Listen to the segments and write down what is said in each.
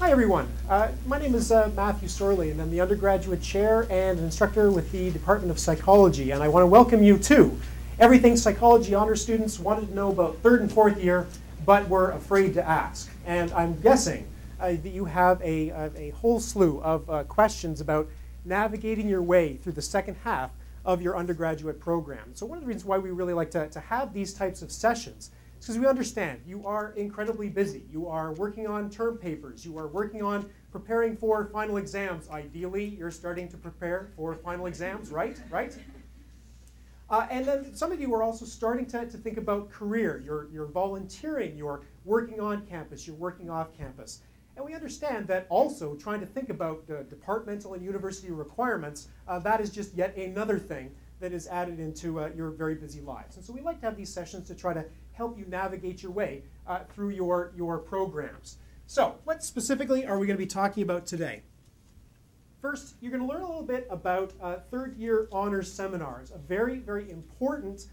Hi everyone, my name is Matthew Sorley and I'm the undergraduate chair and instructor with the Department of Psychology, and I want to welcome you to everything psychology honors students wanted to know about third and fourth year but were afraid to ask. And I'm guessing that you have a whole slew of questions about navigating your way through the second half of your undergraduate program. So one of the reasons why we really like to have these types of sessions is because we understand you are incredibly busy. You are working on term papers. You are working on preparing for final exams. Ideally, you're starting to prepare for final exams, right? And then some of you are also starting to think about career. You're volunteering. You're working on campus. You're working off campus. And we understand that also trying to think about departmental and university requirements, that is just yet another thing that is added into your very busy lives. And so we like to have these sessions to try to help you navigate your way through your programs. So what specifically are we going to be talking about today? First, you're going to learn a little bit about third year honors seminars, a very, very important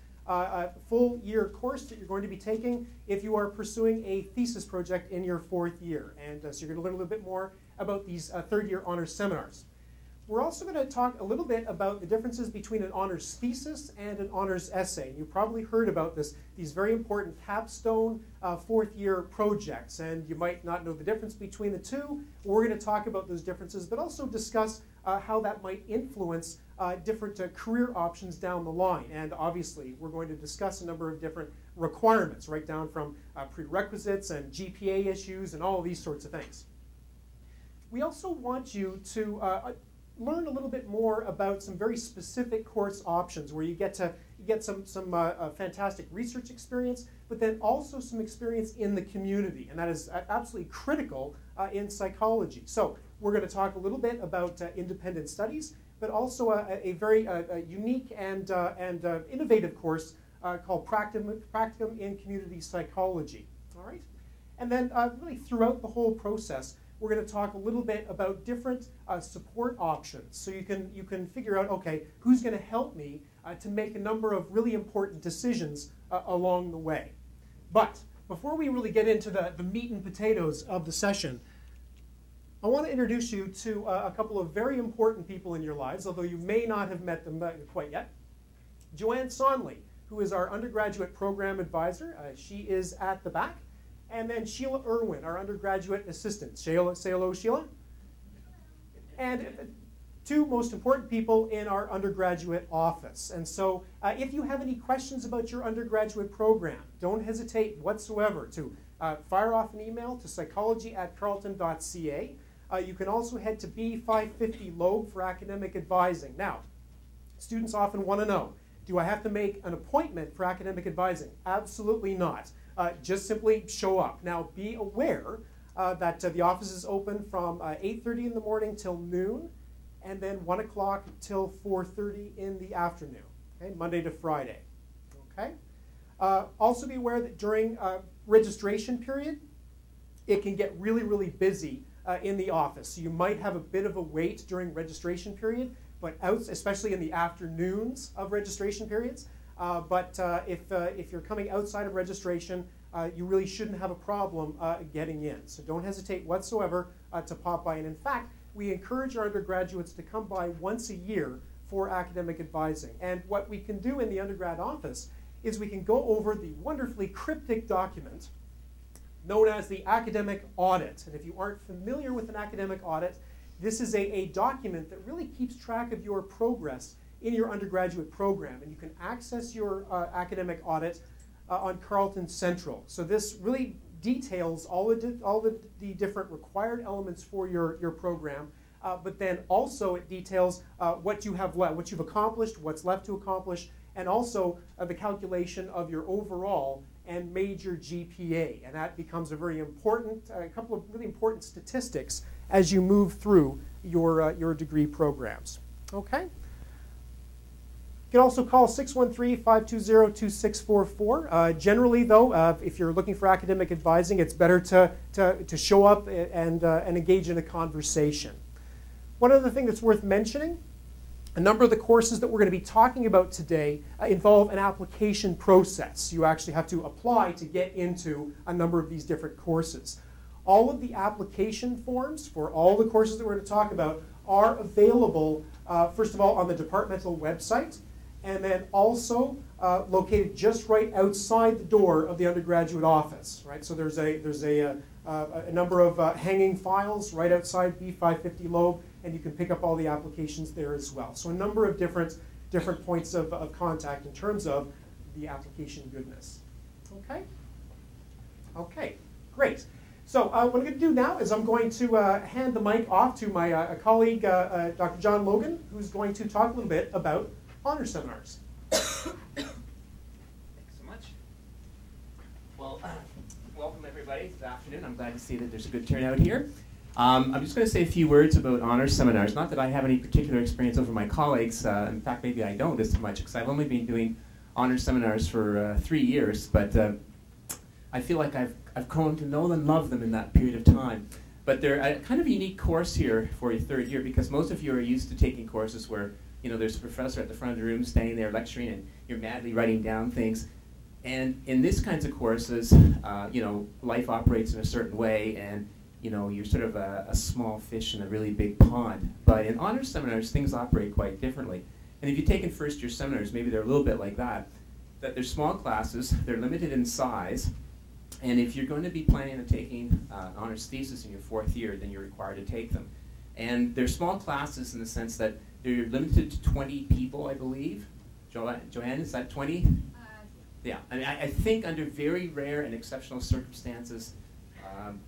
full year course that you're going to be taking if you are pursuing a thesis project in your fourth year. And so you're going to learn a little bit more about these third year honors seminars. We're also going to talk a little bit about the differences between an honors thesis and an honors essay. You probably heard about these very important capstone fourth year projects, and you might not know the difference between the two. We're going to talk about those differences, but also discuss how that might influence different career options down the line. And obviously, we're going to discuss a number of different requirements, right down from prerequisites and GPA issues and all of these sorts of things. We also want you to learn a little bit more about some very specific course options where you get some fantastic research experience, but then also some experience in the community, and that is absolutely critical in psychology. So we're going to talk a little bit about independent studies, but also a very unique and innovative course called Practicum in Community Psychology. All right, and then really throughout the whole process, we're going to talk a little bit about different support options, so you can figure out, okay, who's going to help me to make a number of really important decisions along the way. But before we really get into the meat and potatoes of the session, I want to introduce you to a couple of very important people in your lives, although you may not have met them quite yet. Joanne Sonley, who is our undergraduate program advisor. She is at the back. And then Sheila Irwin, our undergraduate assistant. Say hello, Sheila. And two most important people in our undergraduate office. And so if you have any questions about your undergraduate program, don't hesitate whatsoever to fire off an email to psychology@carleton.ca. You can also head to B550 Loeb for academic advising. Now, students often want to know, do I have to make an appointment for academic advising? Absolutely not. Just simply show up. Now, be aware that the office is open from 8:30 in the morning till noon, and then 1 o'clock till 4:30 in the afternoon, okay? Monday to Friday. Okay? Also be aware that during registration period, it can get really, really busy in the office. So you might have a bit of a wait during registration period, but especially in the afternoons of registration periods. But if you're coming outside of registration, you really shouldn't have a problem getting in. So don't hesitate whatsoever to pop by. And in fact, we encourage our undergraduates to come by once a year for academic advising. And what we can do in the undergrad office is we can go over the wonderfully cryptic document known as the academic audit. And if you aren't familiar with an academic audit, this is a document that really keeps track of your progress in your undergraduate program, and you can access your academic audit on Carleton Central. So this really details all the different required elements for your program, but then also it details what you've accomplished, what's left to accomplish, and also the calculation of your overall and major GPA, and that becomes a couple of really important statistics as you move through your degree programs. Okay. You can also call 613-520-2644. Generally, though, if you're looking for academic advising, it's better to show up and engage in a conversation. One other thing that's worth mentioning, a number of the courses that we're going to be talking about today involve an application process. You actually have to apply to get into a number of these different courses. all of the application forms for all the courses that we're going to talk about are available, first of all, on the departmental website, and then also located just right outside the door of the undergraduate office. Right? So there's a number of hanging files right outside B550 Loeb, and you can pick up all the applications there as well. So a number of different points of contact in terms of the application goodness. Okay? Okay, great. So what I'm going to do now is I'm going to hand the mic off to my colleague, Dr. John Logan, who's going to talk a little bit about honor seminars. Thanks so much. Well, welcome everybody. Good afternoon. I'm glad to see that there's a good turnout here. I'm just going to say a few words about honor seminars. Not that I have any particular experience over my colleagues. In fact, maybe I don't as much, because I've only been doing honor seminars for 3 years, but I feel like I've grown to know and love them in that period of time. But they're a kind of unique course here for your third year, because most of you are used to taking courses where there's a professor at the front of the room standing there lecturing and you're madly writing down things. And in these kinds of courses, life operates in a certain way, and you're sort of a small fish in a really big pond. But in honor seminars, things operate quite differently. And if you've taken first-year seminars, maybe they're a little bit like that they're small classes, they're limited in size, and if you're going to be planning on taking honors thesis in your fourth year, then you're required to take them. And they're small classes in the sense that they're limited to 20 people, I believe. Joanne, is that 20? Yeah, I mean, I think under very rare and exceptional circumstances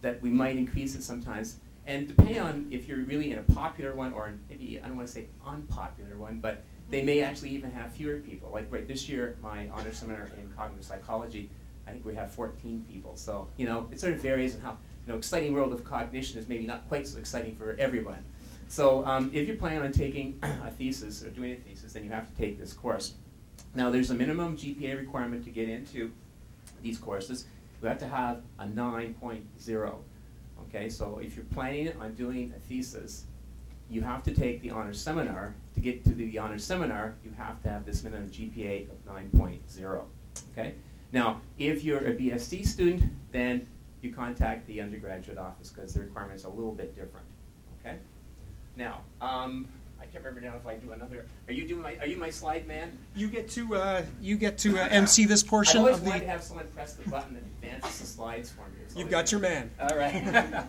that we might increase it sometimes. And depending on if you're really in a popular one, or maybe, I don't want to say unpopular one, but they may actually even have fewer people. Like right this year, my honor seminar in cognitive psychology, I think we have 14 people. So, it sort of varies in how, exciting world of cognition is maybe not quite so exciting for everyone. So if you're planning on taking a thesis or doing a thesis, then you have to take this course. Now there's a minimum GPA requirement to get into these courses. You have to have a 9.0. Okay, so if you're planning on doing a thesis, you have to take the honors seminar. To get to the honors seminar, you have to have this minimum GPA of 9.0. Okay? Now, if you're a BSc student, then you contact the undergraduate office because the requirements are a little bit different. Okay? Now, I can't remember now if I do another. Are you my slide man? You get to MC this portion I always of the. wanted to have someone press the button that advances the slides for me. You've got your man. All right.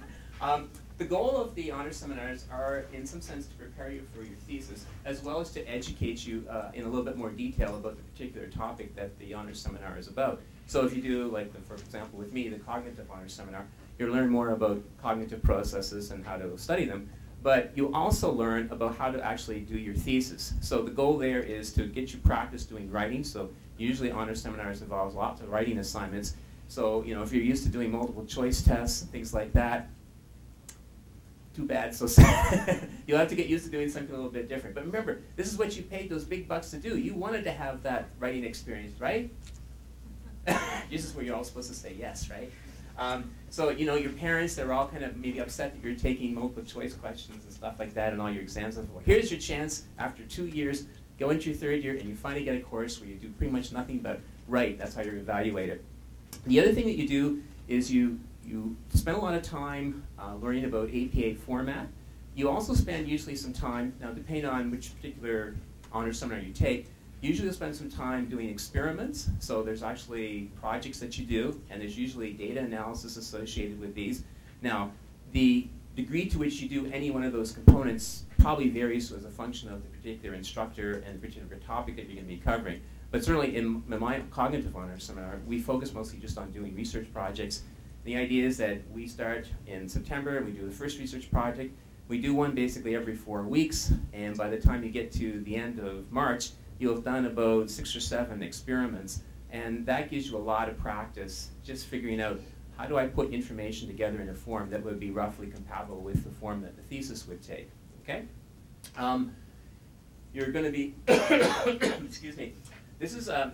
The goal of the honor seminars are, in some sense, to prepare you for your thesis, as well as to educate you in a little bit more detail about the particular topic that the honor seminar is about. So if you do, like, for example, with me, the cognitive honor seminar, you'll learn more about cognitive processes and how to study them. But you also learn about how to actually do your thesis. So the goal there is to get you practice doing writing. So usually honor seminars involves lots of writing assignments. So if you're used to doing multiple choice tests and things like that, too bad, so sad. You'll have to get used to doing something a little bit different. But remember, this is what you paid those big bucks to do. You wanted to have that writing experience, right? This is where you're all supposed to say yes, right? So, your parents, they're all kind of maybe upset that you're taking multiple choice questions and stuff like that and all your exams. Well, here's your chance, after 2 years, go into your third year, and you finally get a course where you do pretty much nothing but write. That's how you're evaluated. The other thing that you do is you spend a lot of time learning about APA format. You also spend usually some time, now depending on which particular honor seminar you take, usually you'll spend some time doing experiments. So there's actually projects that you do, and there's usually data analysis associated with these. Now, the degree to which you do any one of those components probably varies as a function of the particular instructor and the particular topic that you're going to be covering. But certainly in my cognitive honor seminar, we focus mostly just on doing research projects. The idea is that we start in September and we do the first research project. We do one basically every 4 weeks, and by the time you get to the end of March, you'll have done about 6 or 7 experiments, and that gives you a lot of practice just figuring out how do I put information together in a form that would be roughly compatible with the form that the thesis would take. Okay? You're going to be, excuse me.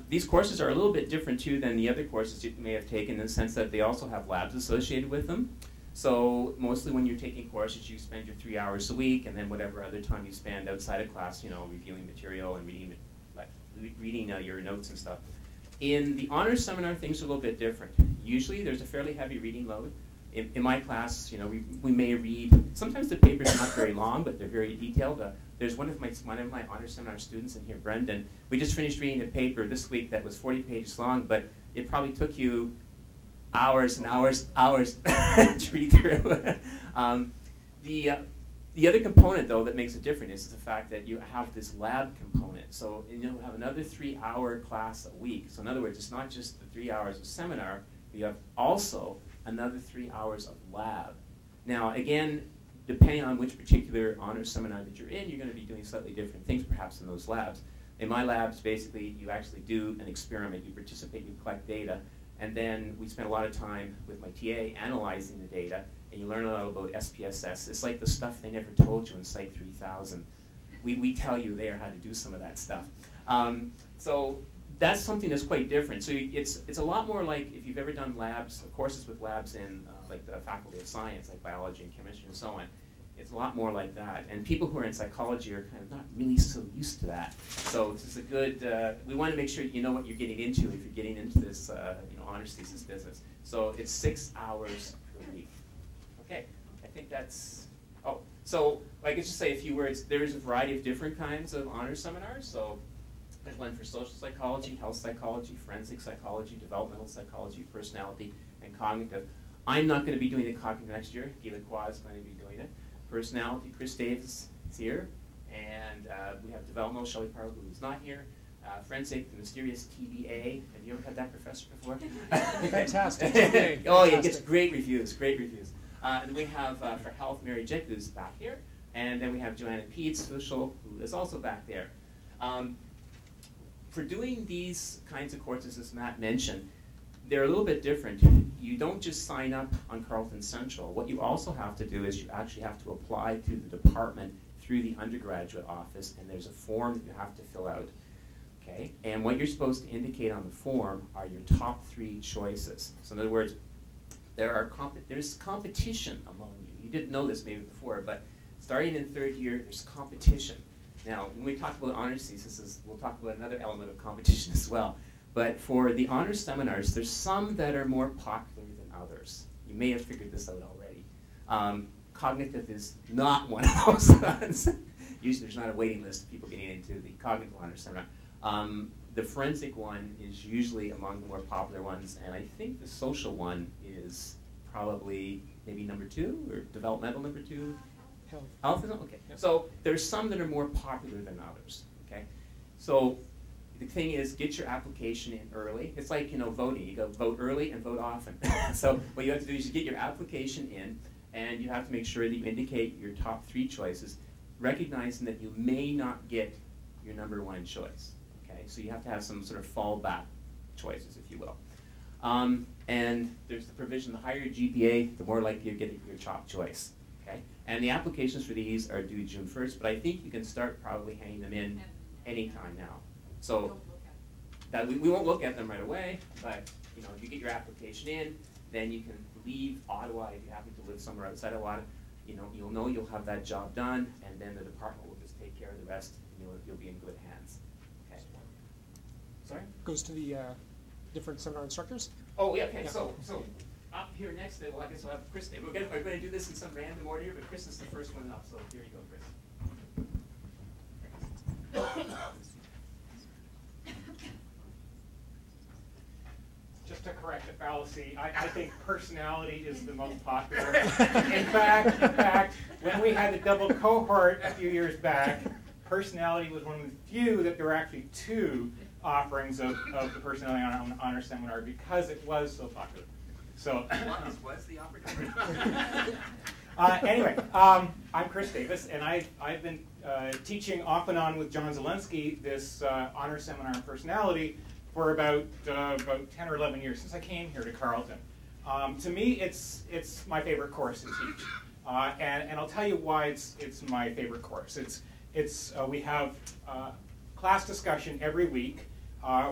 These courses are a little bit different too than the other courses you may have taken, in the sense that they also have labs associated with them. So mostly when you're taking courses, you spend your 3 hours a week, and then whatever other time you spend outside of class, reviewing material and reading your notes and stuff. In the honors seminar, things are a little bit different. Usually there's a fairly heavy reading load. in my class, you know, we may read, sometimes the papers are not very long, but they're very detailed. There's one of my honor seminar students in here, Brendan. We just finished reading a paper this week that was 40 pages long, but it probably took you hours and hours to read through. The other component, though, that makes it different is the fact that you have this lab component. So you'll have another 3-hour class a week. So in other words, it's not just the 3 hours of seminar, you have also another 3 hours of lab. Now, again, depending on which particular honors seminar that you're in, you're going to be doing slightly different things perhaps in those labs. In my labs, basically, you actually do an experiment. You participate, you collect data, and then we spend a lot of time with my TA analyzing the data, and you learn a lot about SPSS. It's like the stuff they never told you in Psych 3000. We tell you there how to do some of that stuff. So that's something that's quite different. So it's a lot more like if you've ever done labs, courses with labs in like the Faculty of Science, like biology and chemistry and so on. It's a lot more like that. And people who are in psychology are kind of not really so used to that. So this is a good, we want to make sure you know what you're getting into if you're getting into this honors thesis business. So it's 6 hours per week. Okay, I think that's, so I could just say a few words. There's a variety of different kinds of honors seminars. So there's one for social psychology, health psychology, forensic psychology, developmental psychology, personality, and cognitive. I'm not going to be doing the cognitive next year. Gila Kwa is going to be doing it. Personality, Chris Davis is here. And we have developmental, Shelley Parlow, who's not here. Forensic, the mysterious TBA. Have you ever had that professor before? Fantastic. Oh, yeah, it gets great reviews, great reviews. And then we have, for health, Mary Jick, who's back here. And then we have Joanna Peets, social, who is also back there. For doing these kinds of courses, as Matt mentioned, they're a little bit different. You don't just sign up on Carleton Central. What you also have to do is you actually have to apply to the department through the undergraduate office, and there's a form that you have to fill out. Okay? And what you're supposed to indicate on the form are your top 3 choices. So in other words, there's competition among you. You didn't know this maybe before, but starting in 3rd year, there's competition. Now, when we talk about honors theses, we'll talk about another element of competition as well. But for the honors seminars, there's some that are more popular than others. You may have figured this out already. Cognitive is not one of those ones. Usually there's not a waiting list of people getting into the cognitive honors seminar. The forensic one is usually among the more popular ones, and I think the social one is probably maybe number 2, or developmental number 2. Health is okay. Yep. So there's some that are more popular than others. Okay, so the thing is, get your application in early. It's like voting. You go vote early and vote often. So what you have to do is you get your application in, and you have to make sure that you indicate your top 3 choices, recognizing that you may not get your number 1 choice. Okay, so you have to have some sort of fallback choices, if you will. And there's the provision: the higher your GPA, the more likely you get your top choice. Okay, and the applications for these are due June 1st, but I think you can start probably handing them in anytime now. So that we won't look at them right away, but if you get your application in, then you can leave Ottawa if you happen to live somewhere outside of Ottawa. You'll know you'll have that job done, and then the department will just take care of the rest, and you'll be in good hands. Okay. Sorry? Goes to the different seminar instructors. Oh yeah. Okay. Yeah. So up here next, I guess we'll have Chris. We're going to do this in some random order here, but Chris is the first one up. So here you go, Chris. Just to correct a fallacy, I think personality is the most popular. In fact, when we had the double cohort a few years back, personality was one of the few that there were actually 2 offerings of the personality honor seminar because it was so popular. So was the opportunity. Anyway, I'm Chris Davis, and I've been teaching off and on with John Zelensky this honor seminar in personality for about 10 or 11 years, since I came here to Carleton. To me, it's my favorite course to teach, and I'll tell you why it's my favorite course. We have class discussion every week.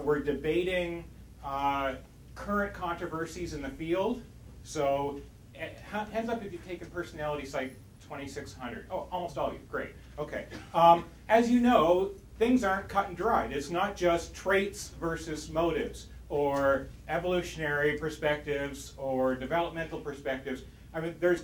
We're debating current controversies in the field. So hands up if you've taken Personality Psych 2600. Oh, almost all of you. Great. Okay. As you know, things aren't cut and dried. It's not just traits versus motives, or evolutionary perspectives or developmental perspectives. I mean, there's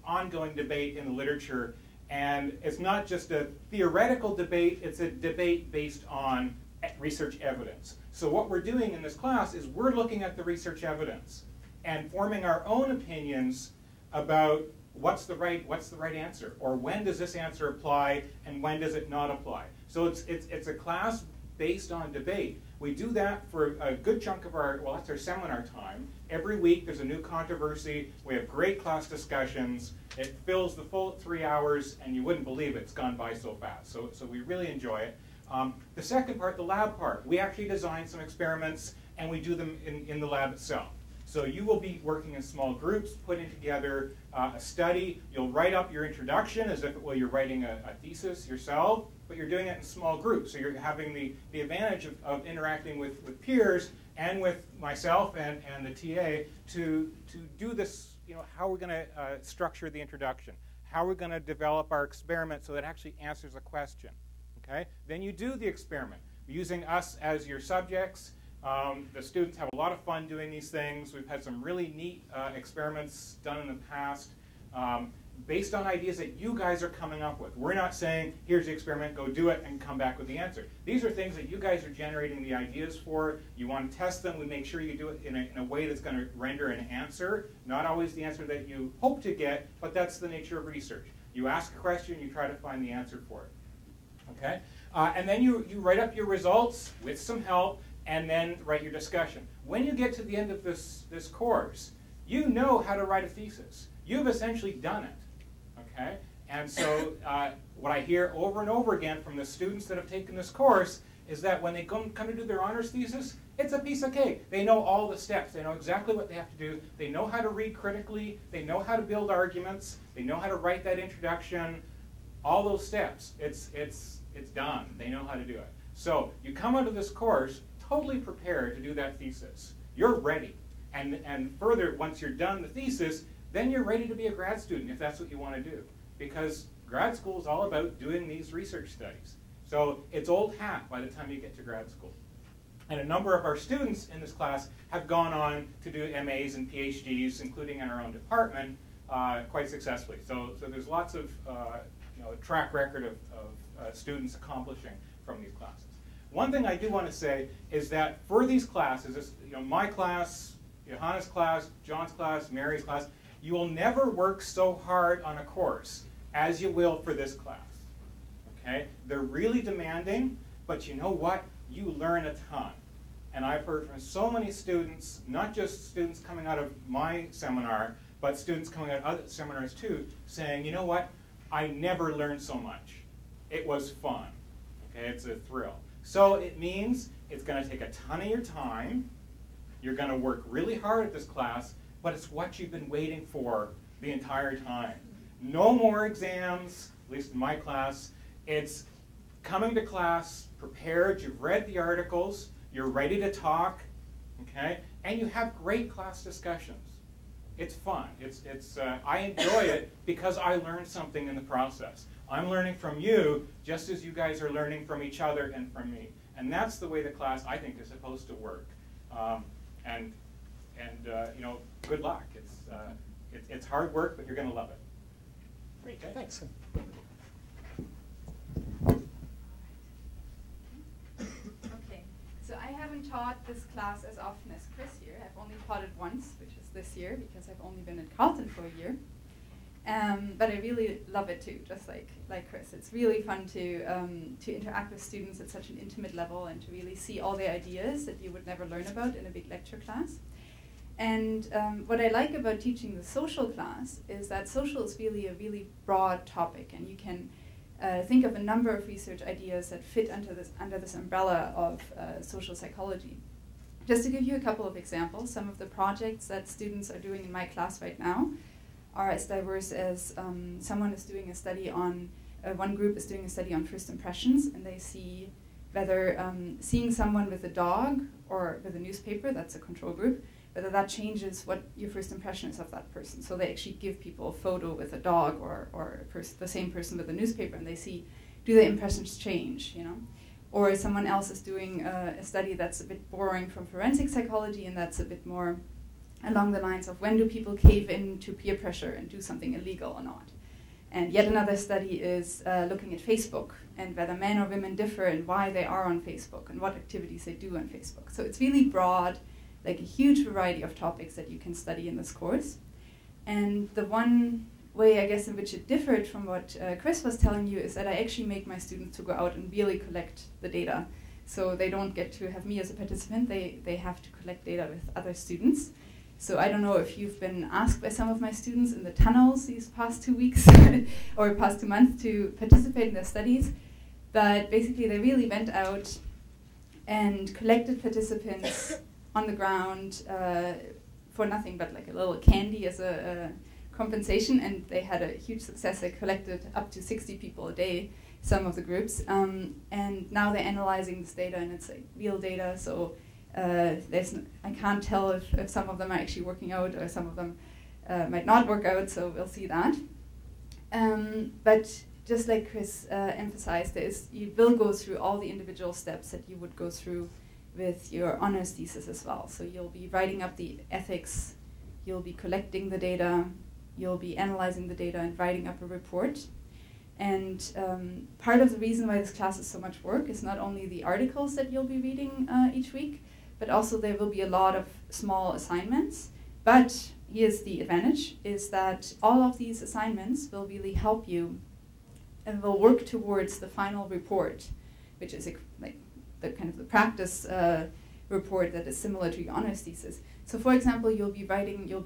ongoing debate in the literature, and it's not just a theoretical debate, it's a debate based on research evidence. So what we're doing in this class is we're looking at the research evidence and forming our own opinions about what's the right answer, or when does this answer apply and when does it not apply. So it's a class based on debate. We do that for a good chunk of that's our seminar time. Every week there's a new controversy. We have great class discussions. It fills the full 3 hours, and you wouldn't believe it's gone by so fast. So we really enjoy it. The second part, the lab part, we actually design some experiments and we do them in the lab itself. So you will be working in small groups, putting together a study. You'll write up your introduction as if you're writing a thesis yourself, but you're doing it in small groups. So you're having the advantage of interacting with peers and with myself and the TA to do this, how we're going to structure the introduction, how we're going to develop our experiment so that it actually answers a question. Okay? Then you do the experiment using us as your subjects. The students have a lot of fun doing these things. We've had some really neat experiments done in the past based on ideas that you guys are coming up with. We're not saying, here's the experiment, go do it, and come back with the answer. These are things that you guys are generating the ideas for. You want to test them. We make sure you do it in a way that's going to render an answer. Not always the answer that you hope to get, but that's the nature of research. You ask a question, you try to find the answer for it. Okay? And then you write up your results with some help, and then write your discussion. When you get to the end of this course, you know how to write a thesis. You've essentially done it, okay? And so what I hear over and over again from the students that have taken this course is that when they come to do their honors thesis, it's a piece of cake. They know all the steps. They know exactly what they have to do. They know how to read critically. They know how to build arguments. They know how to write that introduction. All those steps, it's done. They know how to do it. So you come out of this course totally prepared to do that thesis. You're ready. And further, once you're done the thesis, then you're ready to be a grad student if that's what you want to do. Because grad school is all about doing these research studies. So it's old hat by the time you get to grad school. And a number of our students in this class have gone on to do MAs and PhDs, including in our own department, quite successfully. So there's lots of track record of students accomplishing from these classes. One thing I do want to say is that for these classes, my class, Johanna's class, John's class, Mary's class, you will never work so hard on a course as you will for this class. Okay? They're really demanding, but you know what? You learn a ton. And I've heard from so many students, not just students coming out of my seminar, but students coming out of other seminars too, saying, you know what? I never learned so much. It was fun. Okay? It's a thrill. So it means it's going to take a ton of your time. You're going to work really hard at this class, but it's what you've been waiting for the entire time. No more exams, at least in my class. It's coming to class prepared. You've read the articles. You're ready to talk, okay? And you have great class discussions. It's fun. I enjoy it because I learned something in the process. I'm learning from you just as you guys are learning from each other and from me. And that's the way the class, I think, is supposed to work. Good luck. It's hard work, but you're going to love it. Great, thanks. Okay, so I haven't taught this class as often as Chris here. I've only taught it once, which is this year, because I've only been at Carleton for a year. But I really love it too, just like Chris. It's really fun to interact with students at such an intimate level and to really see all the ideas that you would never learn about in a big lecture class. And what I like about teaching the social class is that social is really a really broad topic, and you can think of a number of research ideas that fit under this umbrella of social psychology. Just to give you a couple of examples, some of the projects that students are doing in my class right now are as diverse as someone is doing a study on, one group is doing a study on first impressions, and they see whether seeing someone with a dog or with a newspaper, that's a control group, whether that changes what your first impression is of that person. So they actually give people a photo with a dog or the same person with a newspaper, and they see, do the impressions change, or someone else is doing a study that's a bit boring from forensic psychology, and that's a bit more along the lines of when do people cave into peer pressure and do something illegal or not. And yet another study is looking at Facebook and whether men or women differ and why they are on Facebook and what activities they do on Facebook. So it's really broad, like a huge variety of topics that you can study in this course. And the one way, I guess, in which it differed from what Chris was telling you is that I actually make my students to go out and really collect the data. So they don't get to have me as a participant, they have to collect data with other students. So I don't know if you've been asked by some of my students in the tunnels these past 2 weeks or past 2 months to participate in their studies, but basically they really went out and collected participants on the ground for nothing but like a little candy as a compensation, and they had a huge success. They collected up to 60 people a day, some of the groups, and now they're analyzing this data, and it's like real data, so I can't tell if some of them are actually working out or some of them might not work out, so we'll see that. But just like Chris emphasized, you will go through all the individual steps that you would go through with your honors thesis as well. So you'll be writing up the ethics, you'll be collecting the data, you'll be analyzing the data and writing up a report. And part of the reason why this class is so much work is not only the articles that you'll be reading each week, but also there will be a lot of small assignments. But here's the advantage, is that all of these assignments will really help you and will work towards the final report, which is like the kind of the practice report that is similar to your honors thesis. So for example, you'll be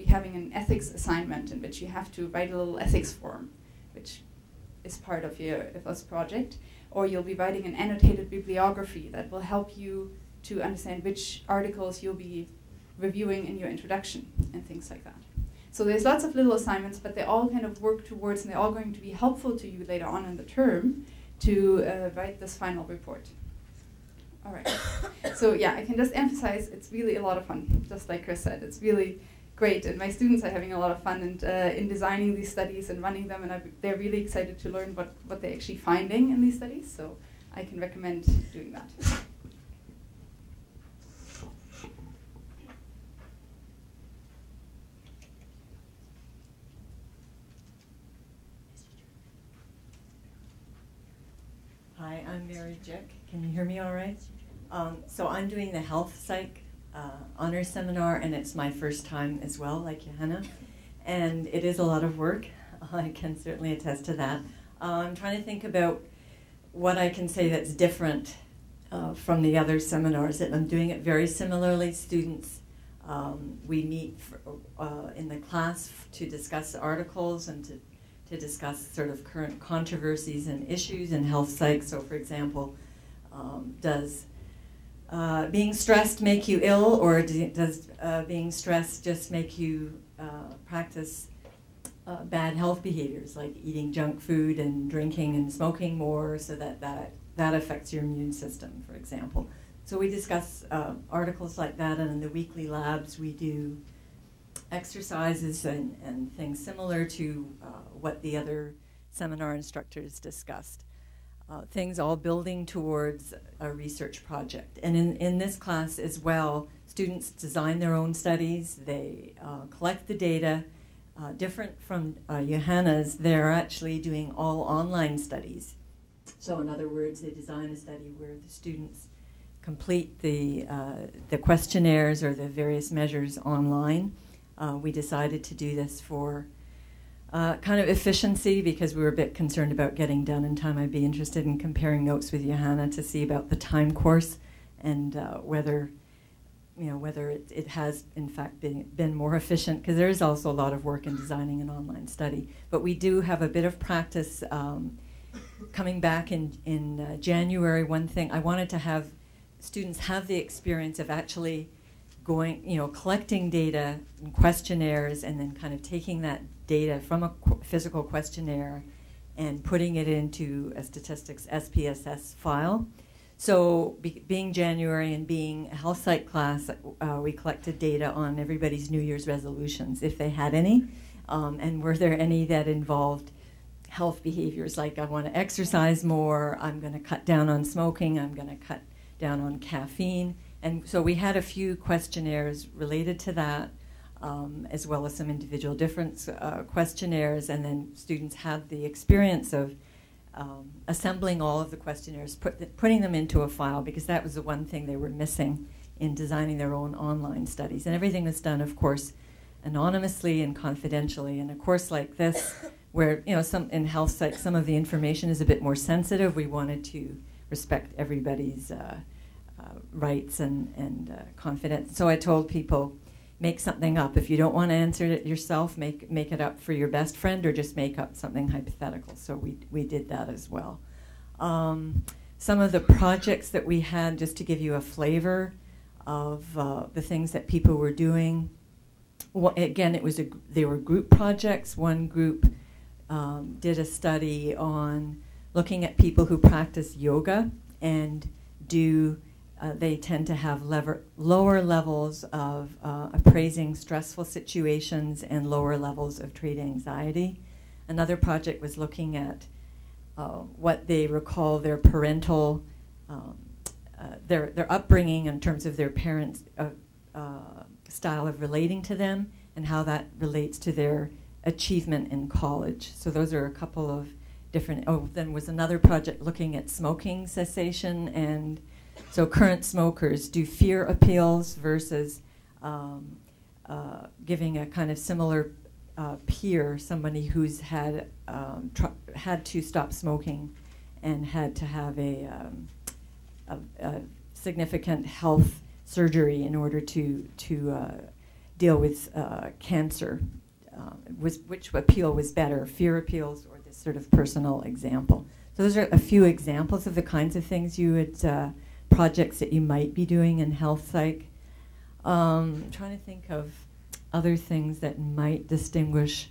having an ethics assignment in which you have to write a little ethics form, which is part of your ethos project, or you'll be writing an annotated bibliography that will help you to understand which articles you'll be reviewing in your introduction and things like that. So there's lots of little assignments, but they all kind of work towards, and they're all going to be helpful to you later on in the term to write this final report. All right. So yeah, I can just emphasize it's really a lot of fun, just like Chris said. It's really great, and my students are having a lot of fun in designing these studies and running them, and they're really excited to learn what they're actually finding in these studies, so I can recommend doing that. Hi, I'm Mary Jick. Can you hear me all right? So I'm doing the health psych honors seminar, and it's my first time as well, like Johanna. And it is a lot of work. I can certainly attest to that. I'm trying to think about what I can say that's different from the other seminars. That I'm doing it very similarly. Students, we meet in the class to discuss articles and to discuss sort of current controversies and issues in health psych. So for example, does being stressed make you ill, or does being stressed just make you practice bad health behaviors like eating junk food and drinking and smoking more, so that affects your immune system, for example. So we discuss articles like that, and in the weekly labs we do exercises and things similar to what the other seminar instructors discussed. Things all building towards a research project. And in this class as well, students design their own studies, they collect the data. Different from Johanna's, they're actually doing all online studies. So in other words, they design a study where the students complete the questionnaires or the various measures online. We decided to do this for kind of efficiency because we were a bit concerned about getting done in time. I'd be interested in comparing notes with Johanna to see about the time course and whether it has in fact been more efficient, because there is also a lot of work in designing an online study. But we do have a bit of practice coming back in January. One thing I wanted to have students have the experience of actually going, collecting data and questionnaires, and then kind of taking that data from a physical questionnaire and putting it into a statistics SPSS file. So being January and being a health psych class, we collected data on everybody's New Year's resolutions, if they had any, and were there any that involved health behaviors, like I want to exercise more, I'm going to cut down on smoking, I'm going to cut down on caffeine. And so we had a few questionnaires related to that, as well as some individual difference questionnaires, and then students had the experience of assembling all of the questionnaires, putting them into a file, because that was the one thing they were missing in designing their own online studies. And everything was done, of course, anonymously and confidentially. In a course like this, where some in health psych, some of the information is a bit more sensitive, we wanted to respect everybody's rights and confidence. So I told people, make something up. If you don't want to answer it yourself, make it up for your best friend, or just make up something hypothetical. So we did that as well. Some of the projects that we had, just to give you a flavor of the things that people were doing. Well, again, they were group projects. One group did a study on looking at people who practice yoga and they tend to have lower levels of appraising stressful situations and lower levels of treat anxiety. Another project was looking at what they recall their parental, their upbringing in terms of their parents' style of relating to them, and how that relates to their achievement in college. So those are a couple of different. Then was another project looking at smoking cessation, and so current smokers do fear appeals versus giving a kind of similar peer, somebody who's had to stop smoking and had to have a significant health surgery in order to deal with cancer. Which appeal was better, fear appeals or this sort of personal example? So those are a few examples of the kinds of things you would, projects that you might be doing in health psych. I'm trying to think of other things that might distinguish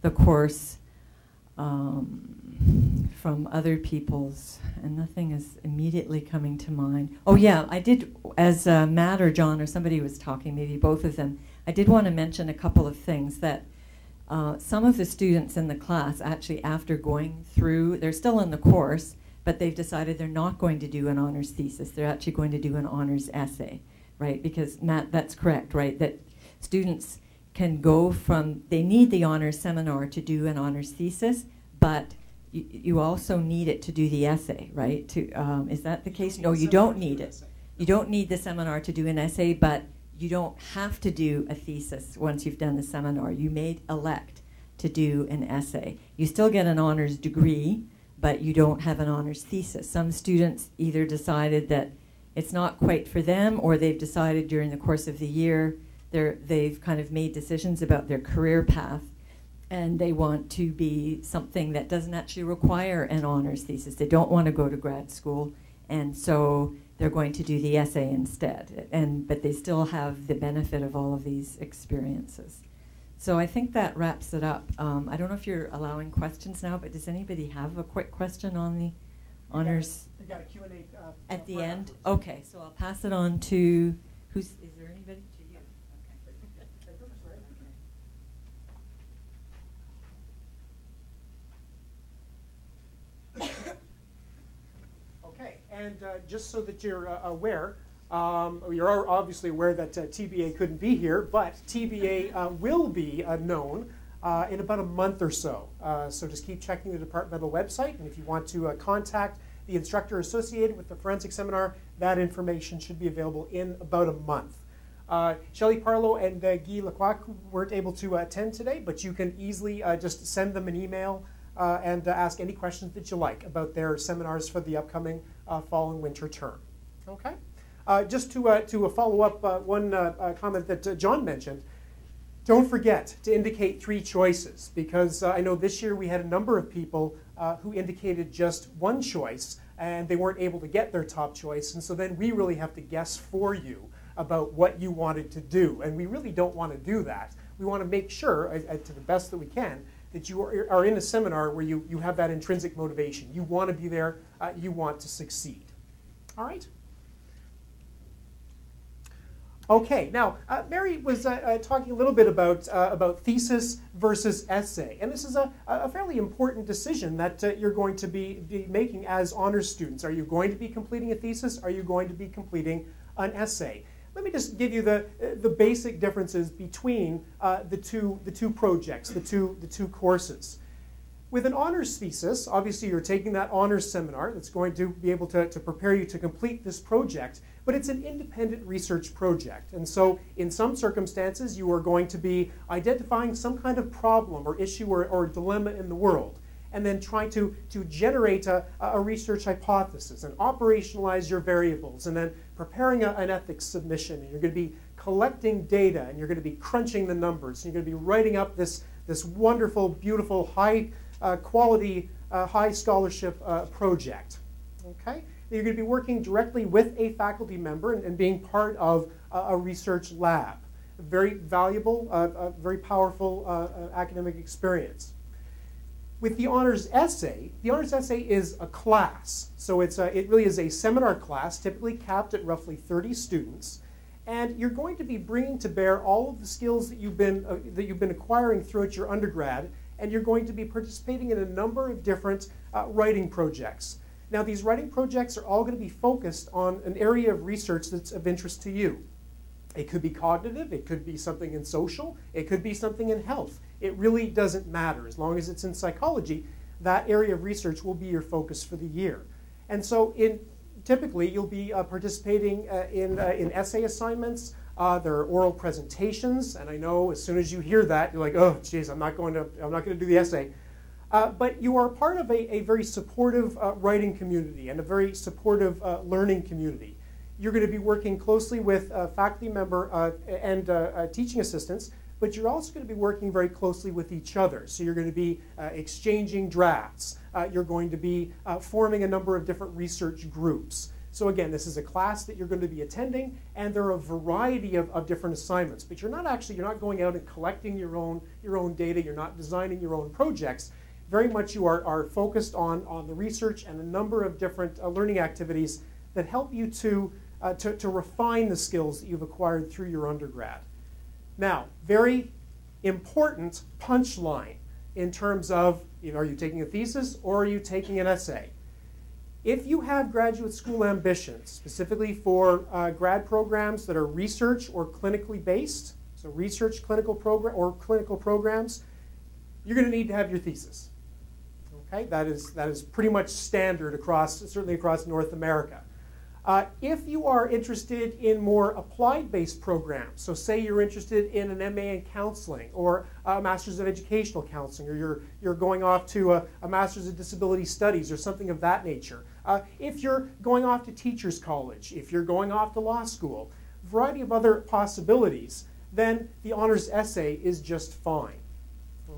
the course from other people's, and nothing is immediately coming to mind. Oh yeah, I did, as Matt or John or somebody was talking, maybe both of them, I did want to mention a couple of things that some of the students in the class actually, after going through, they're still in the course, but they've decided they're not going to do an honors thesis. They're actually going to do an honors essay, right? Because Matt, that's correct, right? That students can go from, they need the honors seminar to do an honors thesis, but you also need it to do the essay, right? Is that the case? No, you don't need it. You don't need the seminar to do an essay, but you don't have to do a thesis once you've done the seminar. You may elect to do an essay. You still get an honors degree, but you don't have an honors thesis. Some students either decided that it's not quite for them, or they've decided during the course of the year they've kind of made decisions about their career path, and they want to be something that doesn't actually require an honors thesis. They don't want to go to grad school, and so they're going to do the essay instead. But they still have the benefit of all of these experiences. So I think that wraps it up. I don't know if you're allowing questions now, but does anybody have a quick question on the honors? We got a Q&A at the end? Okay, so I'll pass it on to, is there anybody? To you. Okay. Okay, and just so that you're aware, you're obviously aware that TBA couldn't be here, but TBA will be known in about a month or so. So just keep checking the departmental website, and if you want to contact the instructor associated with the forensic seminar, that information should be available in about a month. Shelley Parlow and Guy Lacroix weren't able to attend today, but you can easily just send them an email and ask any questions that you like about their seminars for the upcoming fall and winter term. Okay? Just to follow up one comment that John mentioned, don't forget to indicate 3 choices, because I know this year we had a number of people who indicated just one choice, and they weren't able to get their top choice, and so then we really have to guess for you about what you wanted to do, and we really don't want to do that. We want to make sure, to the best that we can, that you are in a seminar where you have that intrinsic motivation. You want to be there, you want to succeed. All right? Okay, now Mary was talking a little bit about thesis versus essay, and this is a fairly important decision that you're going to be making as honors students. Are you going to be completing a thesis? Are you going to be completing an essay? Let me just give you the basic differences between the two projects, the two courses. With an honors thesis, obviously you're taking that honors seminar that's going to be able to prepare you to complete this project, but it's an independent research project. And so in some circumstances, you are going to be identifying some kind of problem or issue or dilemma in the world, and then trying to generate a research hypothesis and operationalize your variables, and then preparing an ethics submission. And you're going to be collecting data, and you're going to be crunching the numbers, and you're going to be writing up this wonderful, beautiful, high quality, high scholarship project. Okay? You're going to be working directly with a faculty member and being part of a research lab. A very valuable, very powerful academic experience. With the honors essay is a class. So it really is a seminar class, typically capped at roughly 30 students. And you're going to be bringing to bear all of the skills that you've been acquiring throughout your undergrad, and you're going to be participating in a number of different writing projects. Now, these writing projects are all going to be focused on an area of research that's of interest to you. It could be cognitive, it could be something in social, it could be something in health. It really doesn't matter. As long as it's in psychology, that area of research will be your focus for the year. And so typically you'll be participating in essay assignments. There are oral presentations, and I know as soon as you hear that, you're like, oh, geez, I'm not going to do the essay. But you are part of a very supportive writing community and a very supportive learning community. You're going to be working closely with a faculty member and teaching assistants, but you're also going to be working very closely with each other. So you're going to be exchanging drafts. You're going to be forming a number of different research groups. So again, this is a class that you're going to be attending, and there are a variety of different assignments. But you're not going out and collecting your own data. You're not designing your own projects. Very much you are focused on the research and a number of different learning activities that help you to refine the skills that you've acquired through your undergrad. Now, very important punchline in terms of, are you taking a thesis or are you taking an essay? If you have graduate school ambitions, specifically for grad programs that are research or clinically based, so research clinical program or clinical programs, you're going to need to have your thesis. Okay, that is pretty much standard certainly across North America. If you are interested in more applied-based programs, so say you're interested in an MA in counseling or a Master's of Educational Counseling, or you're going off to a Master's of Disability Studies or something of that nature. If you're going off to Teachers College, if you're going off to law school, a variety of other possibilities, then the honors essay is just fine.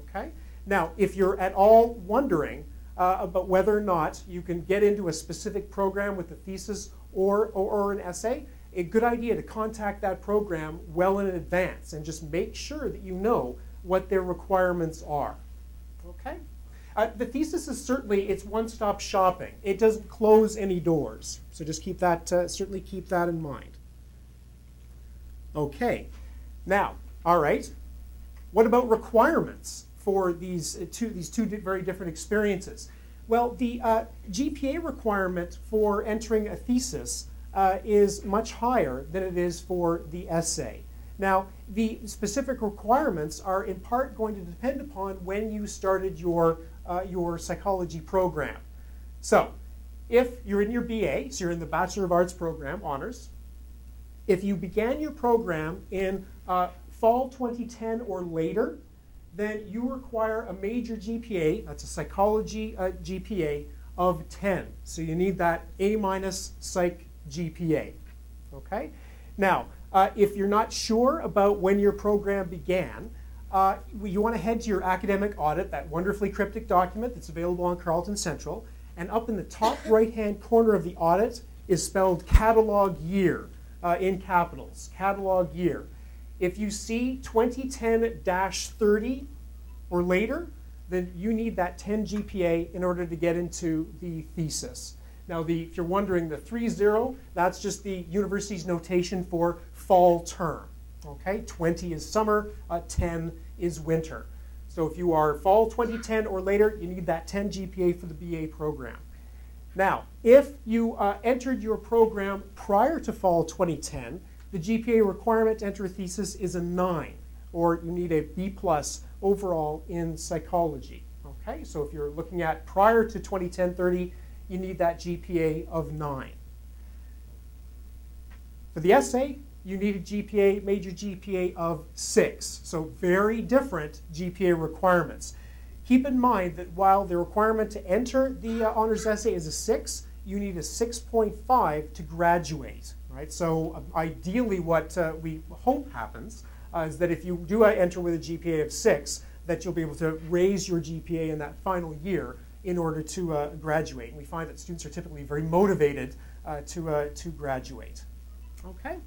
Okay? Now, if you're at all wondering about whether or not you can get into a specific program with a thesis or an essay, a good idea to contact that program well in advance and just make sure that you know what their requirements are. Okay? The thesis is it's one-stop shopping. It doesn't close any doors. So just keep that, certainly keep that in mind. Okay. Now, all right, what about requirements for these two very different experiences? Well, the GPA requirement for entering a thesis is much higher than it is for the essay. Now, the specific requirements are in part going to depend upon when you started your psychology program. So, if you're in your BA, so you're in the Bachelor of Arts program, honors, if you began your program in fall 2010 or later, then you require a major GPA, that's a psychology GPA, of 10. So you need that A- psych GPA. Okay? Now, if you're not sure about when your program began, you want to head to your academic audit, that wonderfully cryptic document that's available on Carleton Central, and up in the top right-hand corner of the audit is spelled catalog year in capitals, catalog year. If you see 2010-30 or later, then you need that 10 GPA in order to get into the thesis. Now, if you're wondering, the 3-0, that's just the university's notation for fall term. Okay, 20 is summer, 10 is winter. So if you are fall 2010 or later, you need that 10 GPA for the BA program. Now, if you entered your program prior to fall 2010, the GPA requirement to enter a thesis is a 9, or you need a B+ overall in psychology. Okay, so if you're looking at prior to 2010-30, you need that GPA of 9. For the essay, you need a major GPA of 6. So very different GPA requirements. Keep in mind that while the requirement to enter the honors essay is a 6, you need a 6.5 to graduate. Right? So ideally what we hope happens is that if you do enter with a GPA of 6, that you'll be able to raise your GPA in that final year in order to graduate. And we find that students are typically very motivated to graduate. Okay?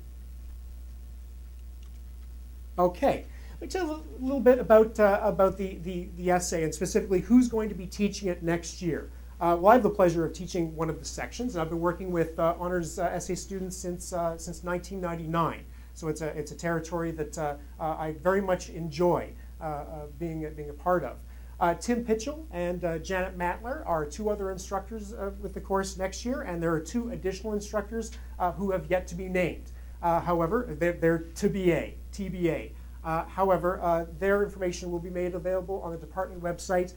Okay. Let me tell you a little bit about the essay, and specifically who's going to be teaching it next year. Well, I have the pleasure of teaching one of the sections, and I've been working with honors essay students since 1999. So it's a territory that I very much enjoy being a part of. Tim Pitchell and Janet Matler are 2 other instructors with the course next year, and there are 2 additional instructors who have yet to be named. However, they're TBA. However, their information will be made available on the department website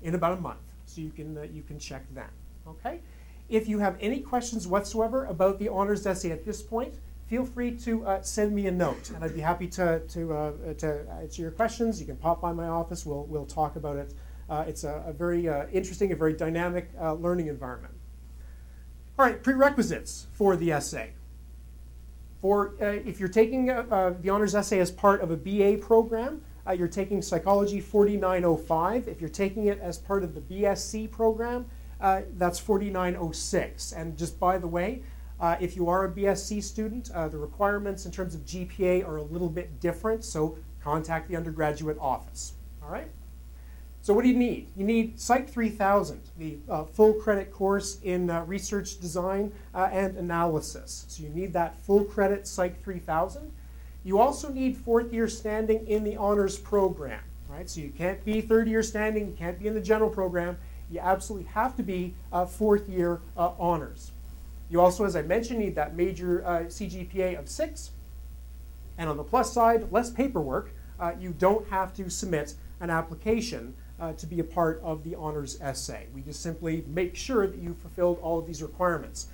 in about a month, so you can check that. Okay? If you have any questions whatsoever about the honors essay at this point, feel free to send me a note, and I'd be happy to answer your questions. You can pop by my office. We'll talk about it. It's a very interesting and very dynamic learning environment. All right, prerequisites for the essay. If you're taking the honors essay as part of a BA program, you're taking Psychology 4905. If you're taking it as part of the BSc program, that's 4906. And just by the way, if you are a BSc student, the requirements in terms of GPA are a little bit different, so contact the undergraduate office. All right? So what do you need? You need Psych 3000, the full credit course in research design and analysis. So you need that full credit Psych 3000. You also need 4th year standing in the honors program. Right? So you can't be 3rd year standing, you can't be in the general program. You absolutely have to be 4th year honors. You also, as I mentioned, need that major CGPA of 6. And on the plus side, less paperwork. You don't have to submit an application to be a part of the honors essay. We just simply make sure that you fulfilled all of these requirements.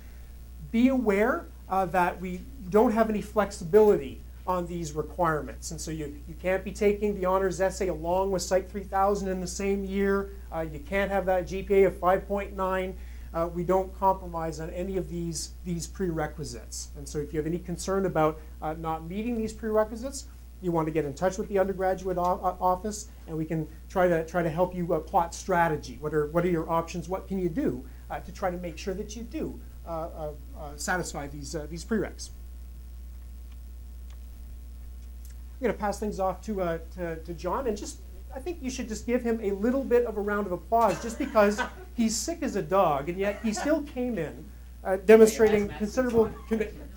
Be aware that we don't have any flexibility on these requirements. And so you can't be taking the honors essay along with Psych 3000 in the same year. You can't have that GPA of 5.9. We don't compromise on any of these prerequisites. And so if you have any concern about not meeting these prerequisites, you want to get in touch with the undergraduate office, and we can try to help you plot strategy. What are your options? What can you do to try to make sure that you do satisfy these prereqs? I'm going to pass things off to John, and I think you should just give him a little bit of a round of applause, just because he's sick as a dog, and yet he still came in demonstrating considerable commitment.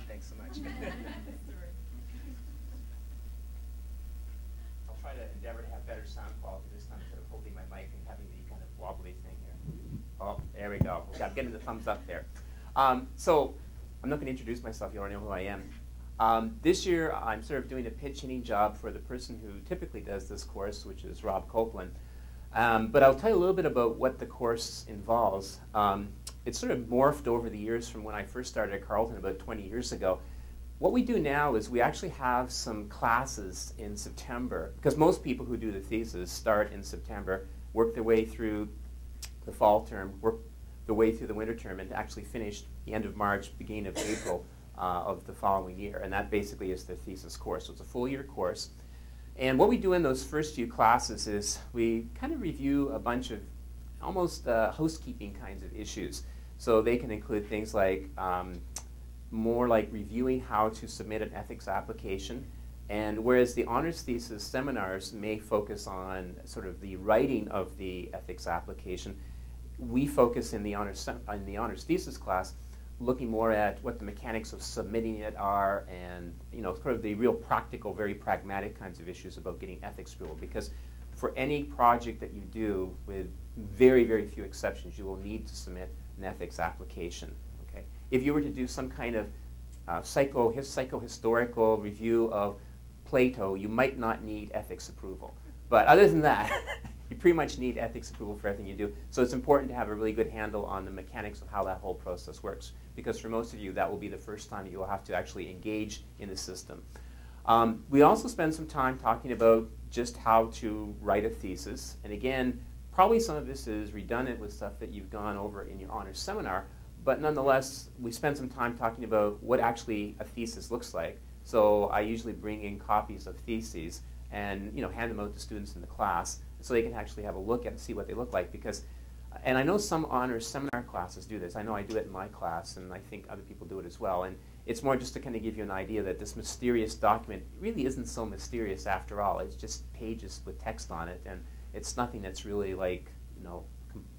Thanks so much. I'll try to endeavor to have better sound quality this time instead of holding my mic and having the kind of wobbly thing here. Oh, there we go. Okay, I'm getting the thumbs up there. So I'm not going to introduce myself. You already know who I am. This year, I'm sort of doing a pitch-hitting job for the person who typically does this course, which is Rob Copeland. But I'll tell you a little bit about what the course involves. It's sort of morphed over the years from when I first started at Carleton about 20 years ago. What we do now is we actually have some classes in September, because most people who do the thesis start in September, work their way through the fall term, work their way through the winter term, and actually finish the end of March, beginning of April of the following year. And that basically is the thesis course. So it's a full year course. And what we do in those first few classes is we kind of review a bunch of almost housekeeping kinds of issues. So they can include things like more like reviewing how to submit an ethics application. And whereas the honors thesis seminars may focus on sort of the writing of the ethics application, we focus in the honors thesis class looking more at what the mechanics of submitting it are, and sort of the real practical, very pragmatic kinds of issues about getting ethics approval. Because for any project that you do, with very, very few exceptions, you will need to submit an ethics application. Okay? If you were to do some kind of psychohistorical review of Plato, you might not need ethics approval. But other than that, you pretty much need ethics approval for everything you do. So it's important to have a really good handle on the mechanics of how that whole process works. Because for most of you, that will be the first time you will have to actually engage in the system. We also spend some time talking about just how to write a thesis. And again, probably some of this is redundant with stuff that you've gone over in your honors seminar. But nonetheless, we spend some time talking about what actually a thesis looks like. So I usually bring in copies of theses and hand them out to students in the class so they can actually have a look at and see what they look like. Because, and I know some honors seminar classes do this. I know I do it in my class, and I think other people do it as well. And it's more just to kind of give you an idea that this mysterious document really isn't so mysterious after all. It's just pages with text on it, and it's nothing that's really like,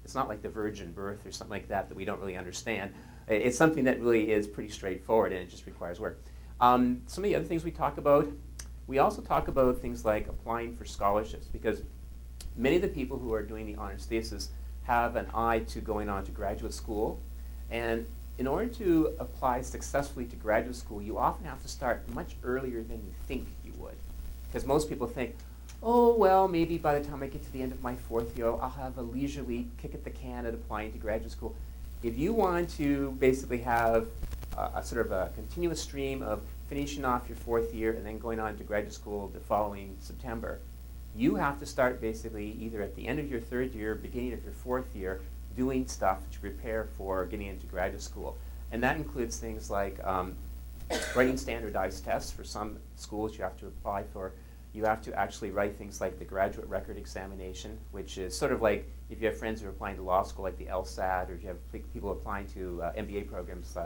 it's not like the virgin birth or something like that we don't really understand. It's something that really is pretty straightforward, and it just requires work. Some of the other things we talk about, we also talk about things like applying for scholarships, because many of the people who are doing the honors thesis have an eye to going on to graduate school. And in order to apply successfully to graduate school, you often have to start much earlier than you think you would. Because most people think, oh, well, maybe by the time I get to the end of my fourth year, I'll have a leisurely kick at the can at applying to graduate school. If you want to basically have a sort of a continuous stream of finishing off your fourth year and then going on to graduate school the following September, you have to start basically either at the end of your third year, beginning of your fourth year, doing stuff to prepare for getting into graduate school. And that includes things like writing standardized tests. For some schools you have to apply for. You have to actually write things like the graduate record examination, which is sort of like if you have friends who are applying to law school, like the LSAT, or if you have people applying to MBA programs,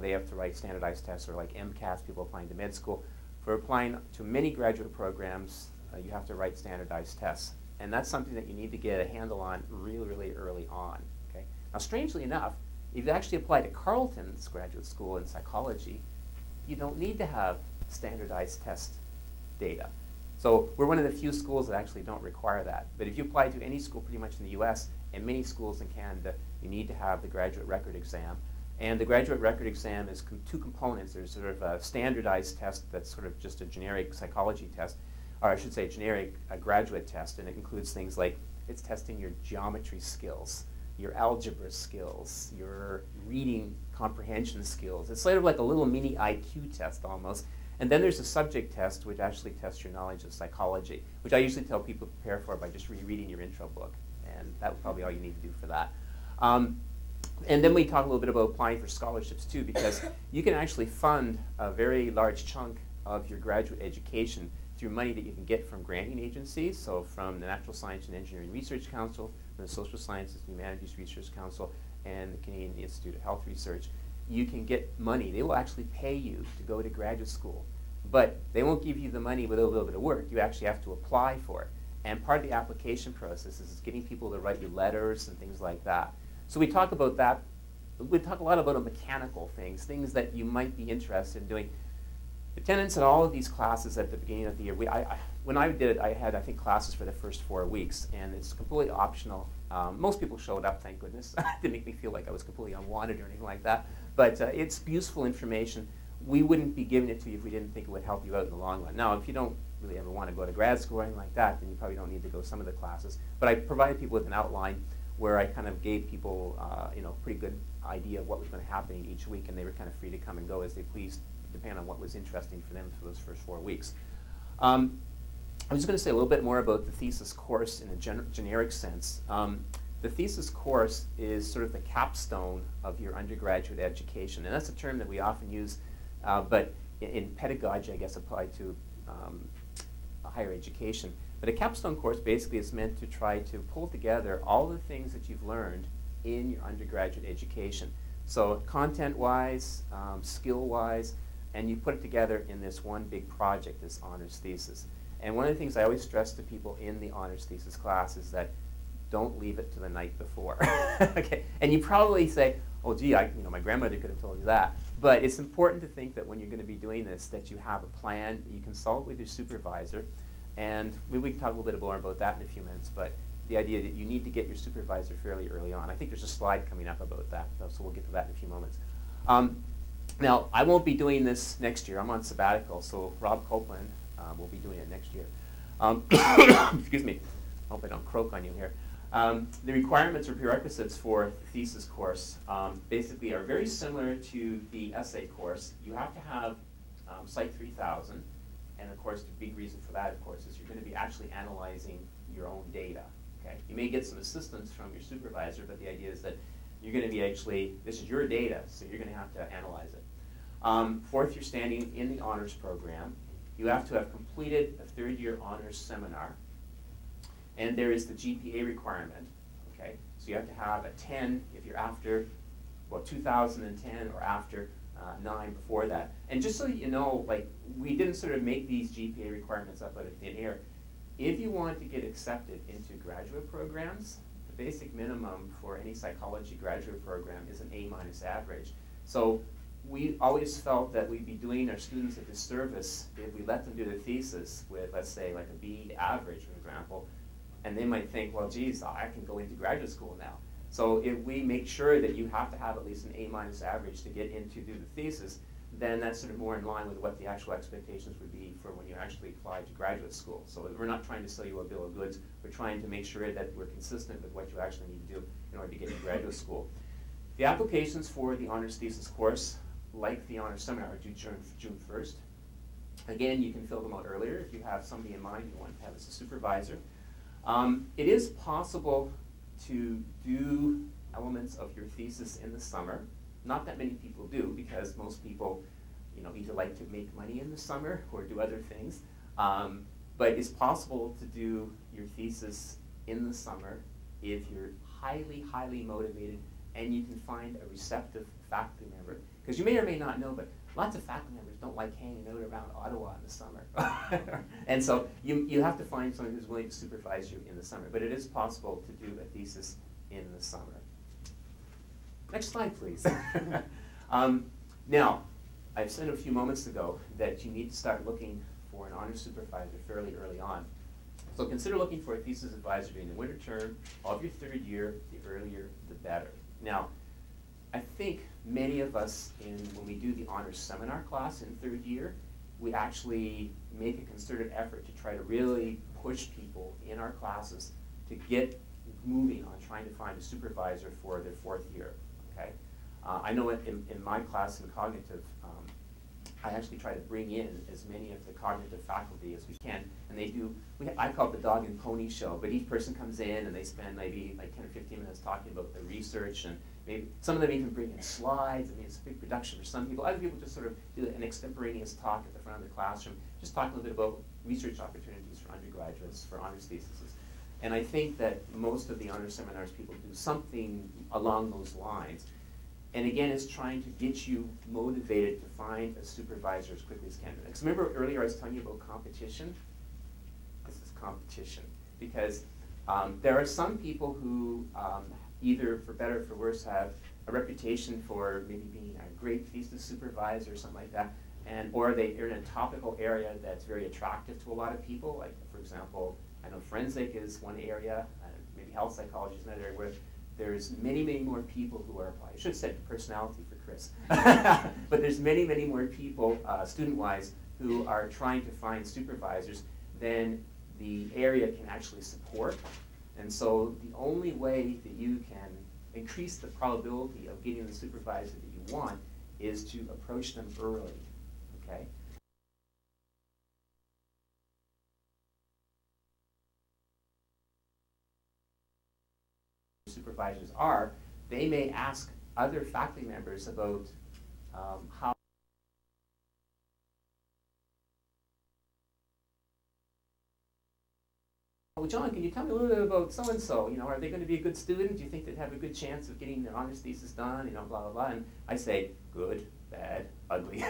they have to write standardized tests, or like MCATs, people applying to med school. For applying to many graduate programs, you have to write standardized tests. And that's something that you need to get a handle on really, really early on. Okay? Now, strangely enough, if you actually apply to Carleton's graduate school in psychology, you don't need to have standardized test data. So we're one of the few schools that actually don't require that. But if you apply to any school pretty much in the US and many schools in Canada, you need to have the graduate record exam. And the graduate record exam is two components. There's sort of a standardized test that's sort of just a generic psychology test, or I should say generic graduate test, and it includes things like it's testing your geometry skills, your algebra skills, your reading comprehension skills. It's sort of like a little mini IQ test almost. And then there's a subject test, which actually tests your knowledge of psychology, which I usually tell people to prepare for by just rereading your intro book. And that's probably all you need to do for that. And then we talk a little bit about applying for scholarships too, because you can actually fund a very large chunk of your graduate education through money that you can get from granting agencies, so from the Natural Science and Engineering Research Council, the Social Sciences and Humanities Research Council, and the Canadian Institute of Health Research. You can get money. They will actually pay you to go to graduate school, but they won't give you the money with a little bit of work. You actually have to apply for it. And part of the application process is getting people to write you letters and things like that. So we talk about that. We talk a lot about mechanical things that you might be interested in doing. Attendance at all of these classes at the beginning of the year. When I did it, I had, I think, classes for the first 4 weeks, and it's completely optional. Most people showed up, thank goodness. It didn't make me feel like I was completely unwanted or anything like that. But it's useful information. We wouldn't be giving it to you if we didn't think it would help you out in the long run. Now, if you don't really ever want to go to grad school or anything like that, then you probably don't need to go some of the classes. But I provided people with an outline where I kind of gave people pretty good idea of what was going to happen each week, and they were kind of free to come and go as they pleased, depending on what was interesting for them for those first 4 weeks. I'm just going to say a little bit more about the thesis course in a generic sense. The thesis course is sort of the capstone of your undergraduate education, and that's a term that we often use, but in pedagogy, I guess, applied to higher education. But a capstone course basically is meant to try to pull together all the things that you've learned in your undergraduate education. So content-wise, skill-wise, and you put it together in this one big project, this honors thesis. And one of the things I always stress to people in the honors thesis class is that don't leave it to the night before. Okay, and you probably say, oh gee, my grandmother could have told you that. But it's important to think that when you're going to be doing this, that you have a plan, you consult with your supervisor, and we can talk a little bit more about that in a few minutes, but the idea that you need to get your supervisor fairly early on. I think there's a slide coming up about that, so we'll get to that in a few moments. Now, I won't be doing this next year. I'm on sabbatical, so Rob Copeland will be doing it next year. Excuse me. I hope I don't croak on you here. The requirements or prerequisites for the thesis course basically are very similar to the essay course. You have to have Psych 3000, and of course the big reason for that, of course, is you're going to be actually analyzing your own data. Okay? You may get some assistance from your supervisor, but the idea is that you're going to be this is your data, so you're going to have to analyze it. Fourth, you're standing in the honors program. You have to have completed a third-year honors seminar. And there is the GPA requirement, okay? So you have to have a 10 if you're after, 2010 or after 9 before that. And just so you know, like, we didn't sort of make these GPA requirements up out of thin air. If you want to get accepted into graduate programs, the basic minimum for any psychology graduate program is an A- average. So we always felt that we'd be doing our students a disservice if we let them do the thesis with, let's say, like a B average, for example. And they might think, well, geez, I can go into graduate school now. So if we make sure that you have to have at least an A- average to get in to do the thesis, then that's sort of more in line with what the actual expectations would be for when you actually apply to graduate school. So we're not trying to sell you a bill of goods. We're trying to make sure that we're consistent with what you actually need to do in order to get into graduate school. The applications for the honors thesis course, like the honors seminar, are due June 1st. Again, you can fill them out earlier if you have somebody in mind you want to have as a supervisor. It is possible to do elements of your thesis in the summer. Not that many people do, because most people, either like to make money in the summer or do other things. But it's possible to do your thesis in the summer if you're highly, highly motivated and you can find a receptive faculty member. Because you may or may not know, but lots of faculty members don't like hanging out around Ottawa in the summer. And so you have to find someone who's willing to supervise you in the summer. But it is possible to do a thesis in the summer. Next slide, please. Now, I said a few moments ago that you need to start looking for an honors supervisor fairly early on. So consider looking for a thesis advisor during the winter term of your third year. The earlier, the better. Now, I think many of us, when we do the honors seminar class in third year, we actually make a concerted effort to try to really push people in our classes to get moving on trying to find a supervisor for their fourth year. Okay, I know in my class in cognitive, I actually try to bring in as many of the cognitive faculty as we can, and they do. I call it the dog and pony show. But each person comes in and they spend maybe like 10 or 15 minutes talking about the research, and maybe some of them even bring in slides. I mean, it's a big production for some people. Other people just sort of do an extemporaneous talk at the front of the classroom, just talk a little bit about research opportunities for undergraduates, for honors theses. And I think that most of the honors seminars people do something along those lines. And again, it's trying to get you motivated to find a supervisor as quickly as can. Because remember earlier I was telling you about competition? This is competition. Because there are some people who, either for better or for worse, have a reputation for maybe being a great thesis supervisor or something like that, or they're in a topical area that's very attractive to a lot of people. Like, for example, I know forensic is one area, maybe health psychology is another area where there's many, many more people who are applying. I should have said personality for Chris. But there's many, many more people, student-wise, who are trying to find supervisors than the area can actually support. And so the only way that you can increase the probability of getting the supervisor that you want is to approach them early, okay? Supervisors are, they may ask other faculty members about how well, John, can you tell me a little bit about so-and-so? Are they going to be a good student? Do you think they'd have a good chance of getting their honors thesis done? Blah, blah, blah. And I say, good, bad, ugly.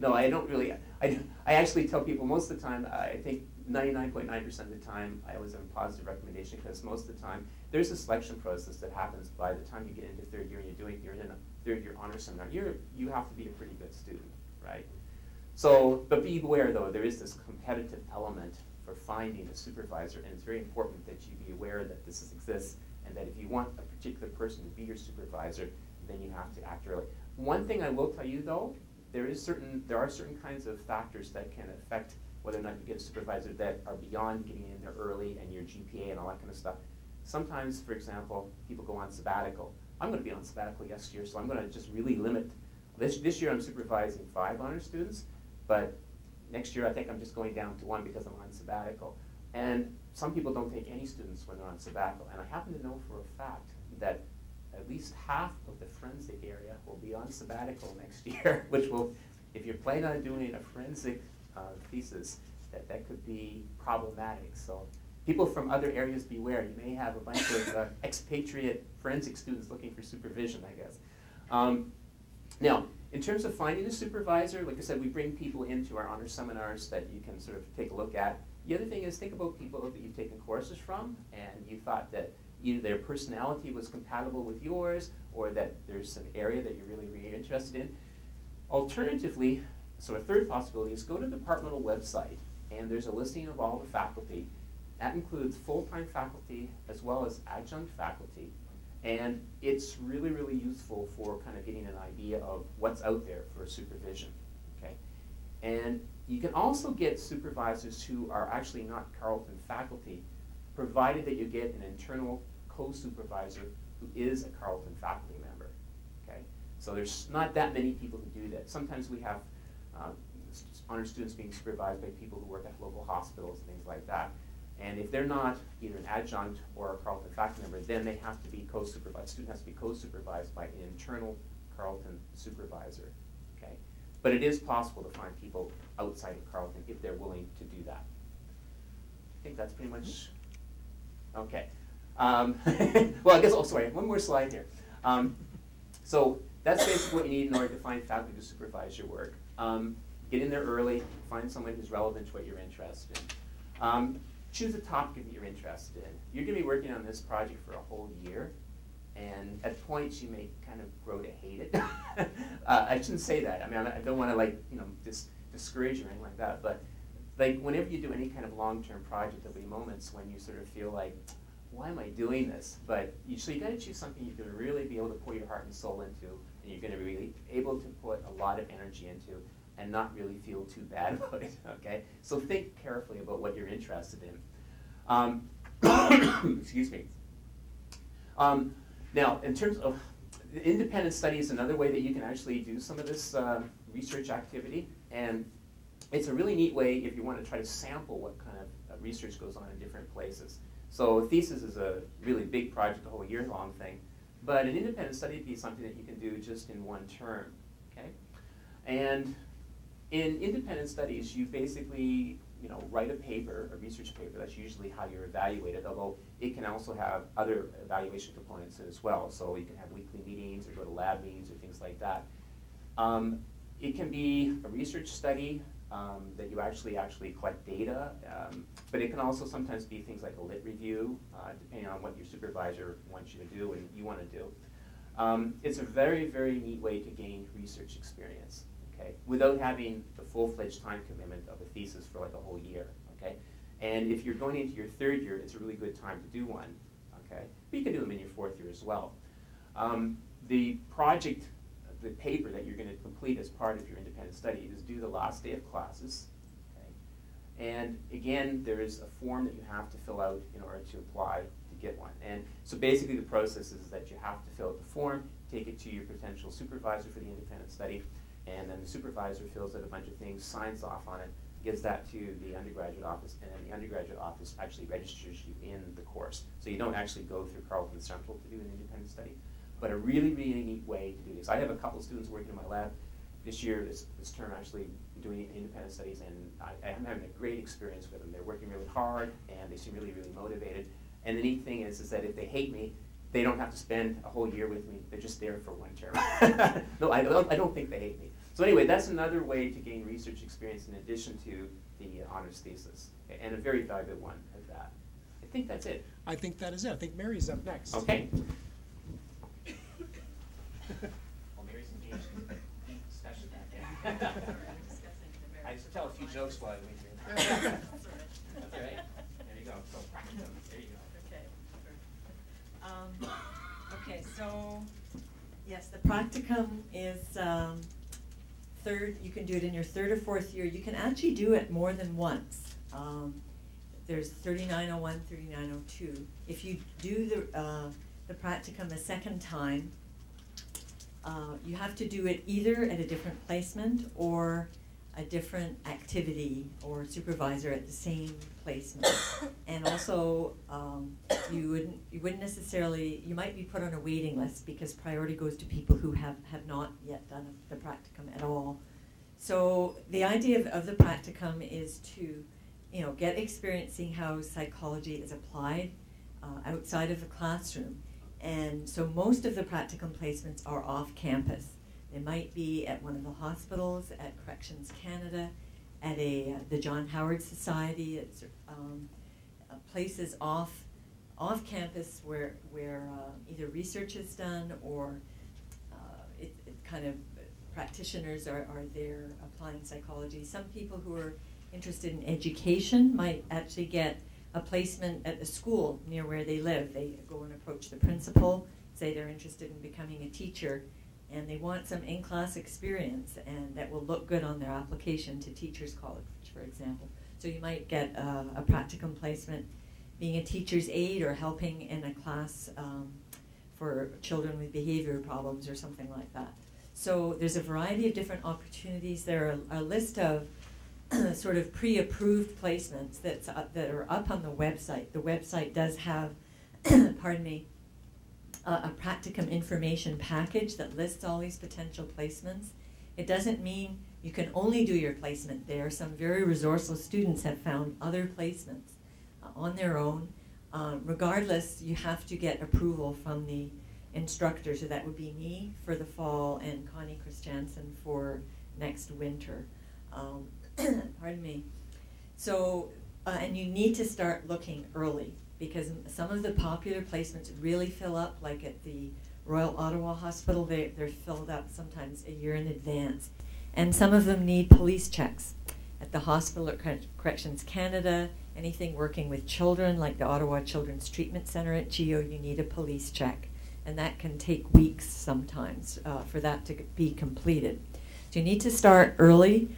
No, I don't really. I actually tell people most of the time, I think 99.9% of the time, I always have a positive recommendation because most of the time, there's a selection process that happens by the time you get into third year and you're in a third year honors seminar. You have to be a pretty good student, right? So, but be aware though, there is this competitive element for finding a supervisor, and it's very important that you be aware that this exists, and that if you want a particular person to be your supervisor, then you have to act early. One thing I will tell you though, there are certain kinds of factors that can affect whether or not you get a supervisor that are beyond getting in there early and your GPA and all that kind of stuff. Sometimes, for example, people go on sabbatical. I'm going to be on sabbatical next year, so I'm going to just really limit. This year I'm supervising 5 honors students, but next year I think I'm just going down to 1 because I'm on sabbatical. And some people don't take any students when they're on sabbatical. And I happen to know for a fact that at least half of the forensic area will be on sabbatical next year, which will, if you're planning on doing a forensic thesis, that could be problematic. So people from other areas beware. You may have a bunch of expatriate forensic students looking for supervision, I guess. Now, in terms of finding a supervisor, like I said, we bring people into our honor seminars that you can sort of take a look at. The other thing is think about people that you've taken courses from and you thought that either their personality was compatible with yours or that there's an area that you're really, really interested in. Alternatively, so a third possibility is go to the departmental website and there's a listing of all the faculty. That includes full-time faculty as well as adjunct faculty. And it's really, really useful for kind of getting an idea of what's out there for supervision, okay? And you can also get supervisors who are actually not Carleton faculty, provided that you get an internal co-supervisor who is a Carleton faculty member, okay? So there's not that many people who do that. Sometimes we have honor students being supervised by people who work at local hospitals and things like that. And if they're not either an adjunct or a Carleton faculty member, then they have to be co-supervised. The student has to be co-supervised by an internal Carleton supervisor, okay? But it is possible to find people outside of Carleton if they're willing to do that. I think that's pretty much, okay. Well, I guess, oh, sorry, one more slide here. So that's basically what you need in order to find faculty to supervise your work. Get in there early, find someone who's relevant to what you're interested in. Choose a topic that you're interested in. You're going to be working on this project for a whole year, and at points you may kind of grow to hate it. I shouldn't say that. I mean, I don't want to discourage you or anything like that, but like whenever you do any kind of long-term project, there'll be moments when you sort of feel like, why am I doing this? But so you got to choose something you're going to really be able to pour your heart and soul into, and you're going to be really able to put a lot of energy into, and not really feel too bad about it, okay? So think carefully about what you're interested in. Excuse me. Now, in terms of independent study is another way that you can actually do some of this research activity, and it's a really neat way if you want to try to sample what kind of research goes on in different places. So a thesis is a really big project, a whole year-long thing, but an independent study would be something that you can do just in one term, okay? And in independent studies, you basically write a paper, a research paper. That's usually how you're evaluated, although it can also have other evaluation components as well. So you can have weekly meetings or go to lab meetings or things like that. It can be a research study that you actually collect data, but it can also sometimes be things like a lit review, depending on what your supervisor wants you to do and you want to do. It's a very, very neat way to gain research experience. Okay, without having the full-fledged time commitment of a thesis for like a whole year, okay? And if you're going into your third year, it's a really good time to do one, okay? But you can do them in your fourth year as well. The project, the paper that you're going to complete as part of your independent study is due the last day of classes, okay? And again, there is a form that you have to fill out in order to apply to get one. And so basically the process is that you have to fill out the form, take it to your potential supervisor for the independent study, and then the supervisor fills out a bunch of things, signs off on it, gives that to the undergraduate office, and then the undergraduate office actually registers you in the course. So you don't actually go through Carleton Central to do an independent study, but a really, really neat way to do this. I have a couple students working in my lab this year, this term, actually doing independent studies, and I'm having a great experience with them. They're working really hard, and they seem really, really motivated. And the neat thing is that if they hate me, they don't have to spend a whole year with me. They're just there for one term. No, I don't think they hate me. So anyway, that's another way to gain research experience in addition to the honors thesis, and a very valuable one at that. I think that's it. I think that is it. I think Mary's up next. Okay. Well, Mary's engaged in deep discussion back there. I used to tell a few jokes while I wait here. That's all right. That's all right. There you go. So practicum. There you go. Okay, so yes, the practicum is third. You can do it in your third or fourth year. You can actually do it more than once. There's 3901, 3902. If you do the practicum a second time, you have to do it either at a different placement or a different activity or supervisor at the same placement. And also, you wouldn't necessarily, you might be put on a waiting list because priority goes to people who have not yet done the practicum at all. So the idea of the practicum is to, get experience seeing how psychology is applied outside of the classroom. And so most of the practicum placements are off campus. They might be at one of the hospitals, at Corrections Canada, at the John Howard Society, at places off campus where either research is done or it kind of practitioners are there applying psychology. Some people who are interested in education might actually get a placement at a school near where they live. They go and approach the principal, say they're interested in becoming a teacher, and they want some in-class experience, and that will look good on their application to Teachers College, for example. So you might get a practicum placement being a teacher's aide or helping in a class for children with behavior problems or something like that. So there's a variety of different opportunities. There are a list of sort of pre-approved placements that are up on the website. The website does have, pardon me, a practicum information package that lists all these potential placements. It doesn't mean you can only do your placement there. Some very resourceful students have found other placements on their own. Regardless, you have to get approval from the instructor, so that would be me for the fall and Connie Christiansen for next winter. Pardon me. So, and you need to start looking early, because some of the popular placements really fill up, like at the Royal Ottawa Hospital, they're filled up sometimes a year in advance. And some of them need police checks. At the hospital at Corrections Canada, anything working with children, like the Ottawa Children's Treatment Centre at GEO, you need a police check. And that can take weeks sometimes for that to be completed. So you need to start early.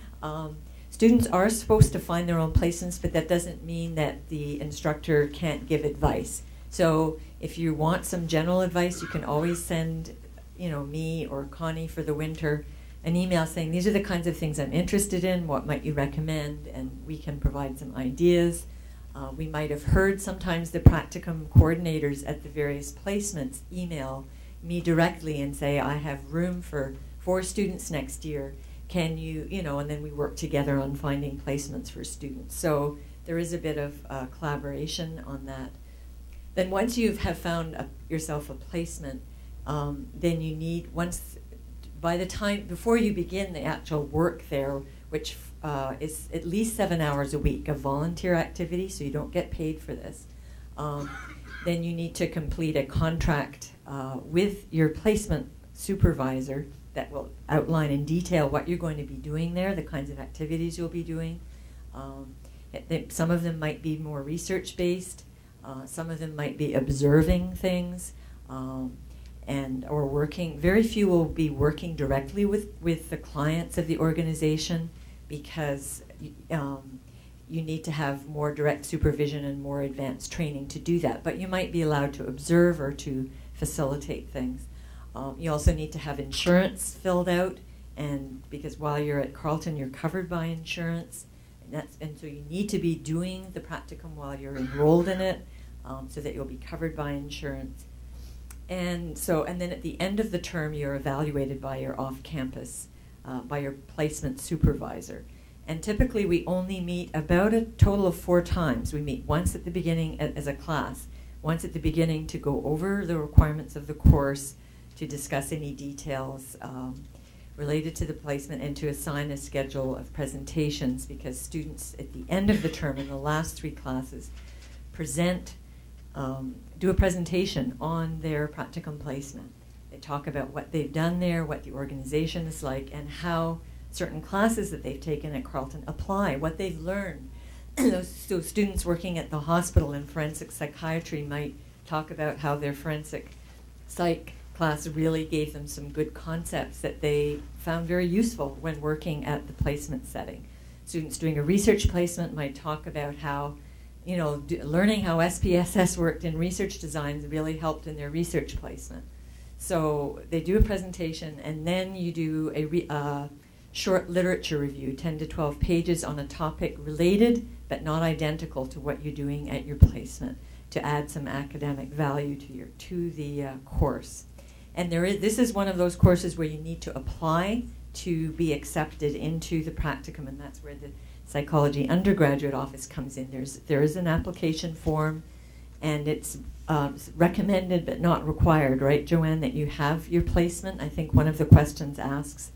Students are supposed to find their own placements, but that doesn't mean that the instructor can't give advice. So if you want some general advice, you can always send, me or Connie for the winter an email saying, these are the kinds of things I'm interested in, what might you recommend, and we can provide some ideas. We might have heard sometimes the practicum coordinators at the various placements email me directly and say, I have room for 4 students next year. Can you, and then we work together on finding placements for students. So there is a bit of collaboration on that. Then once you have found yourself a placement, then you need, before you begin the actual work there, which is at least 7 hours a week of volunteer activity, so you don't get paid for this, then you need to complete a contract with your placement supervisor that will outline in detail what you're going to be doing there, the kinds of activities you'll be doing. Some of them might be more research-based. Some of them might be observing things or working. Very few will be working directly with the clients of the organization, because you need to have more direct supervision and more advanced training to do that. But you might be allowed to observe or to facilitate things. You also need to have insurance filled out, and because while you're at Carleton, you're covered by insurance, and so you need to be doing the practicum while you're enrolled in it, so that you'll be covered by insurance. And then at the end of the term, you're evaluated by your off-campus, by your placement supervisor. And typically, we only meet about a total of 4 times. We meet once at the beginning as a class, once at the beginning to go over the requirements of the course, to discuss any details. related to the placement and to assign a schedule of presentations, because students at the end of the term in the last 3 classes do a presentation on their practicum placement. They talk about what they've done there, what the organization is like, and how certain classes that they've taken at Carleton apply, what they've learned. So students working at the hospital in forensic psychiatry might talk about how their forensic psych class really gave them some good concepts that they found very useful when working at the placement setting. Students doing a research placement might talk about how, learning how SPSS worked in research designs really helped in their research placement. So they do a presentation, and then you do a short literature review, 10 to 12 pages on a topic related but not identical to what you're doing at your placement, to add some academic value to the course. And this is one of those courses where you need to apply to be accepted into the practicum, and that's where the psychology undergraduate office comes in. There is an application form, and it's recommended but not required, right, Joanne, that you have your placement? I think one of the questions asks,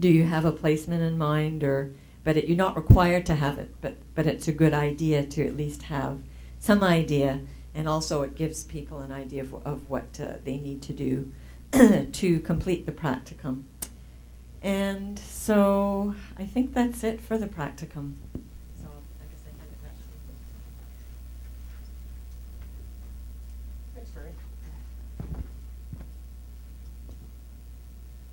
do you have a placement in mind? But you're not required to have it, but it's a good idea to at least have some idea, and also it gives people an idea of what they need to do to complete the practicum. And so I think that's it for the practicum. So I guess I hand it back to you. Thanks, Mary.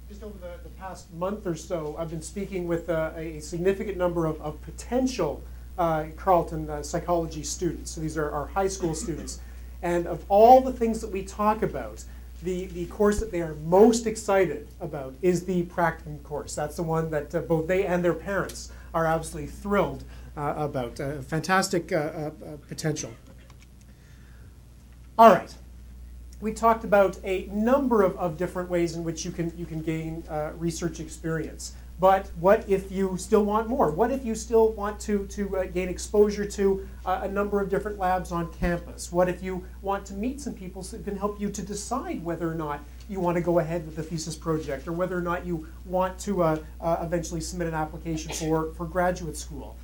Just over the past month or so, I've been speaking with a significant number of potential Carleton psychology students. So these are our high school students. And of all the things that we talk about, the course that they are most excited about is the practicum course. That's the one that both they and their parents are absolutely thrilled about. Fantastic potential. All right. We talked about a number of different ways in which you can gain research experience. But what if you still want more? What if you still want to gain exposure to a number of different labs on campus? What if you want to meet some people who can help you to decide whether or not you want to go ahead with the thesis project, or whether or not you want to eventually submit an application for graduate school?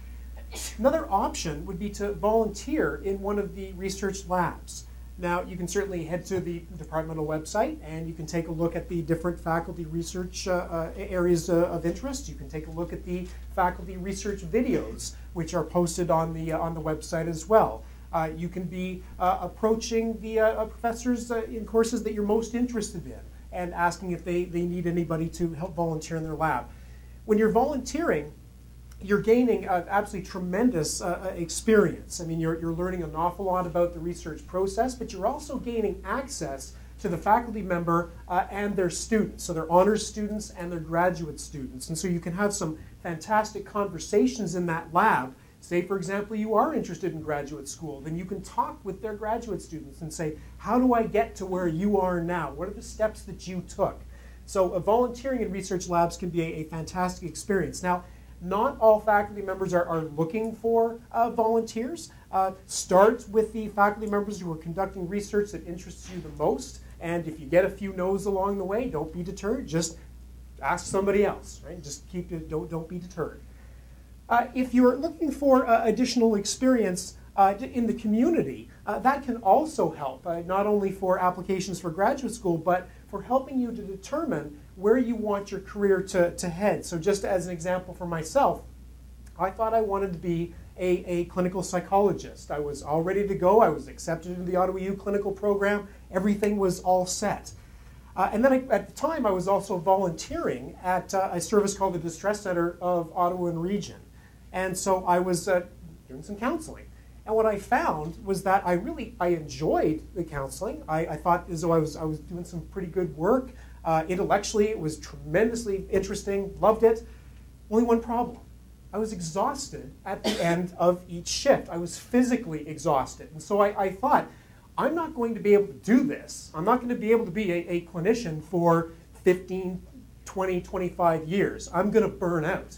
Another option would be to volunteer in one of the research labs. Now, you can certainly head to the departmental website, and you can take a look at the different faculty research areas of interest. You can take a look at the faculty research videos, which are posted on the website as well. You can be approaching the professors in courses that you're most interested in and asking if they need anybody to help volunteer in their lab. When you're volunteering, you're gaining absolutely tremendous experience. I mean, you're learning an awful lot about the research process, but you're also gaining access to the faculty member and their students, so their honors students and their graduate students. And so you can have some fantastic conversations in that lab. Say, for example, you are interested in graduate school, then you can talk with their graduate students and say, how do I get to where you are now? What are the steps that you took? So volunteering in research labs can be a fantastic experience. Now, not all faculty members are looking for volunteers. Start with the faculty members who are conducting research that interests you the most. And if you get a few no's along the way, don't be deterred. Just ask somebody else, right? Just don't be deterred. If you're looking for additional experience in the community, that can also help, not only for applications for graduate school, but for helping you to determine where you want your career to head. So just as an example for myself, I thought I wanted to be a clinical psychologist. I was all ready to go. I was accepted into the Ottawa U clinical program. Everything was all set. And then at the time, I was also volunteering at a service called the Distress Center of Ottawa and Region. And so I was doing some counseling. And what I found was that I enjoyed the counseling. I thought as though I was doing some pretty good work. Intellectually, it was tremendously interesting, loved it. Only one problem. I was exhausted at the end of each shift. I was physically exhausted. And so I thought, I'm not going to be able to do this. I'm not going to be able to be a clinician for 15, 20, 25 years. I'm going to burn out.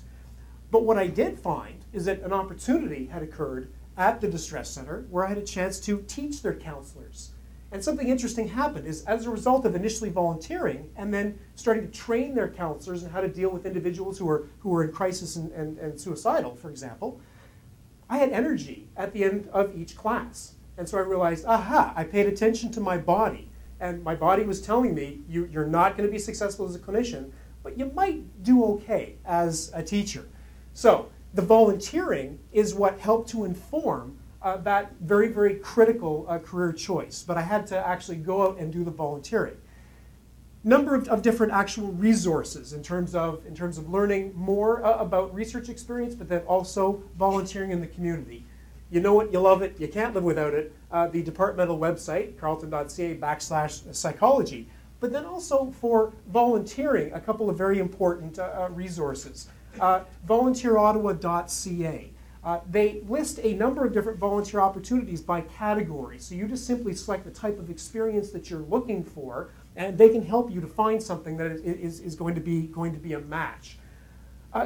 But what I did find is that an opportunity had occurred at the Distress Center where I had a chance to teach their counselors. And something interesting happened is as a result of initially volunteering and then starting to train their counselors on how to deal with individuals who were in crisis and suicidal, for example, I had energy at the end of each class. And so I realized, aha, I paid attention to my body. And my body was telling me, you're not going to be successful as a clinician, but you might do okay as a teacher. So the volunteering is what helped to inform that very, very critical career choice. But I had to actually go out and do the volunteering. Number of different actual resources in terms of learning more about research experience, but then also volunteering in the community. You know it, you love it, you can't live without it. The departmental website, carleton.ca/psychology. But then also for volunteering, a couple of very important resources. VolunteerOttawa.ca. They list a number of different volunteer opportunities by category. So you just simply select the type of experience that you're looking for, and they can help you to find something that is going to be a match.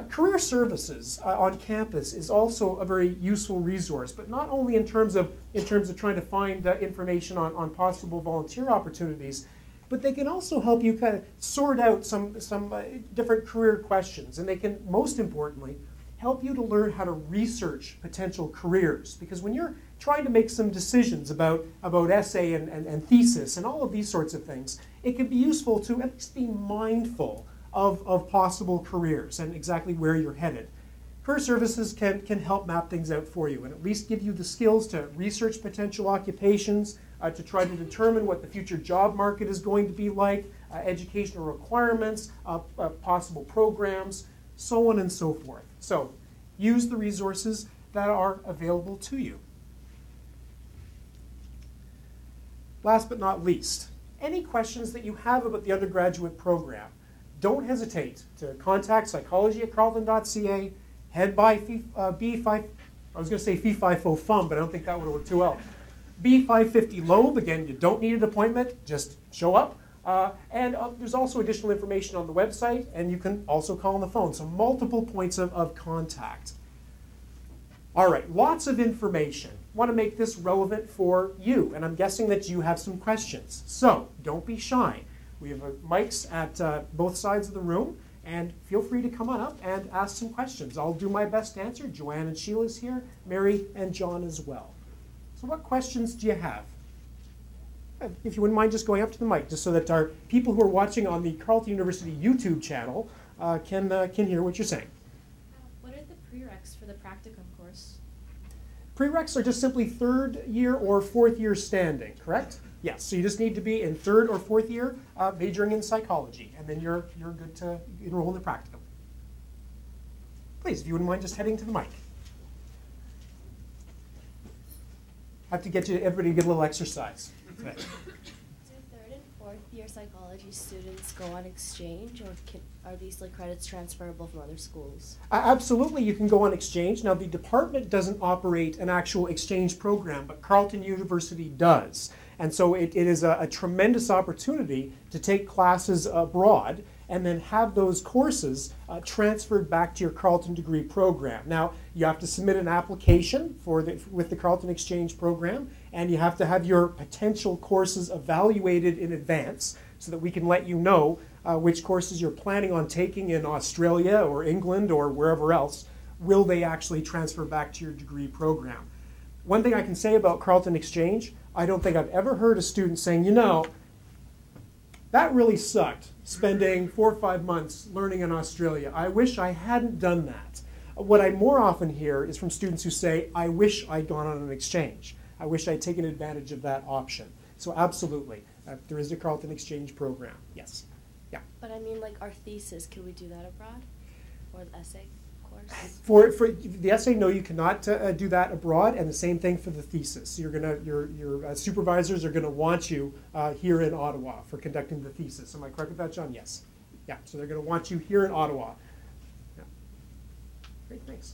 Career services on campus is also a very useful resource, but not only in terms of trying to find information on possible volunteer opportunities, but they can also help you kind of sort out some different career questions, and they can, most importantly, help you to learn how to research potential careers. Because when you're trying to make some decisions about essay and thesis and all of these sorts of things, it can be useful to at least be mindful of possible careers and exactly where you're headed. Career services can help map things out for you and at least give you the skills to research potential occupations, to try to determine what the future job market is going to be like, educational requirements, possible programs, so on and so forth. So use the resources that are available to you. Last but not least, any questions that you have about the undergraduate program, don't hesitate to contact psychology@carleton.ca, head by B5, I was going to say Fee-Fi-Fo-Fum, but I don't think that would work too well. B550 Loeb, again, you don't need an appointment, just show up. And there's also additional information on the website, and you can also call on the phone. So multiple points of contact. All right, lots of information. Want to make this relevant for you, and I'm guessing that you have some questions. So don't be shy. We have mics at both sides of the room, and feel free to come on up and ask some questions. I'll do my best to answer. Joanne and Sheila's here, Mary and John as well. So what questions do you have? If you wouldn't mind just going up to the mic, just so that our people who are watching on the Carleton University YouTube channel can hear what you're saying. What are the prereqs for the Practicum course? Prereqs are just simply third year or fourth year standing, correct? Yes, so you just need to be in third or fourth year majoring in psychology, and then you're good to enroll in the Practicum. Please, if you wouldn't mind just heading to the mic. I have to get everybody to get a little exercise today. Do third and fourth year psychology students go on exchange, or are these credits transferable from other schools? Absolutely, you can go on exchange. Now, the department doesn't operate an actual exchange program, but Carleton University does. And so it is a tremendous opportunity to take classes abroad and then have those courses transferred back to your Carleton degree program. Now, you have to submit an application with the Carleton Exchange program, and you have to have your potential courses evaluated in advance so that we can let you know which courses you're planning on taking in Australia or England or wherever else. Will they actually transfer back to your degree program? One thing I can say about Carleton Exchange, I don't think I've ever heard a student saying, you know, that really sucked, spending 4 or 5 months learning in Australia. I wish I hadn't done that. What I more often hear is from students who say, I wish I'd gone on an exchange. I wish I'd taken advantage of that option. So absolutely, there is a Carleton Exchange program, yes. Yeah. But I mean, our thesis, can we do that abroad? Or the essay course? For the essay, no, you cannot do that abroad, and the same thing for the thesis. Your supervisors are going to want you here in Ottawa for conducting the thesis. Am I correct with that, John? Yes. Yeah, so they're going to want you here in Ottawa. Yeah. Great, thanks.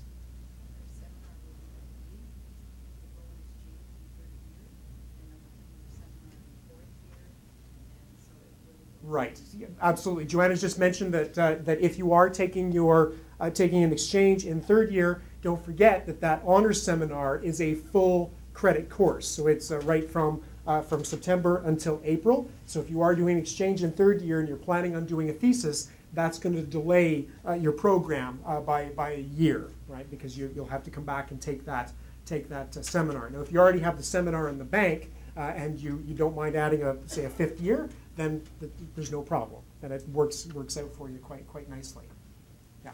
Right, absolutely. Joanna's just mentioned that if you are taking taking an exchange in third year, don't forget that honors seminar is a full credit course. So it's right from from September until April. So if you are doing exchange in third year and you're planning on doing a thesis, that's going to delay your program by a year, right? Because you'll have to come back and take that seminar. Now, if you already have the seminar in the bank and you don't mind adding say a fifth year, then there's no problem. Then it works out for you quite nicely. Yeah.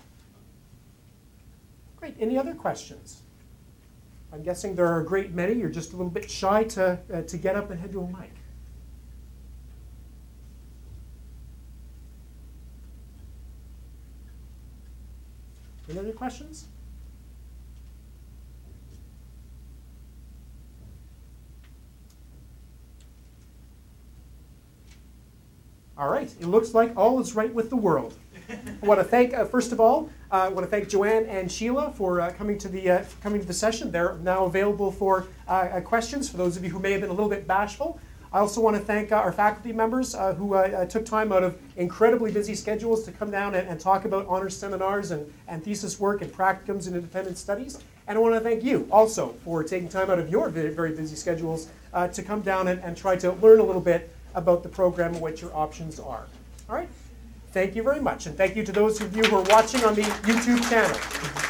Great. Any other questions? I'm guessing there are a great many. You're just a little bit shy to get up and head to a mic. Any other questions? All right. It looks like all is right with the world. I want to thank, first of all, I want to thank Joanne and Sheila for coming to the session. They're now available for questions for those of you who may have been a little bit bashful. I also want to thank our faculty members who took time out of incredibly busy schedules to come down and talk about honors seminars and thesis work and practicums and independent studies. And I want to thank you also for taking time out of your very busy schedules to come down and try to learn a little bit about the program and what your options are. All right? Thank you very much. And thank you to those of you who are watching on the YouTube channel.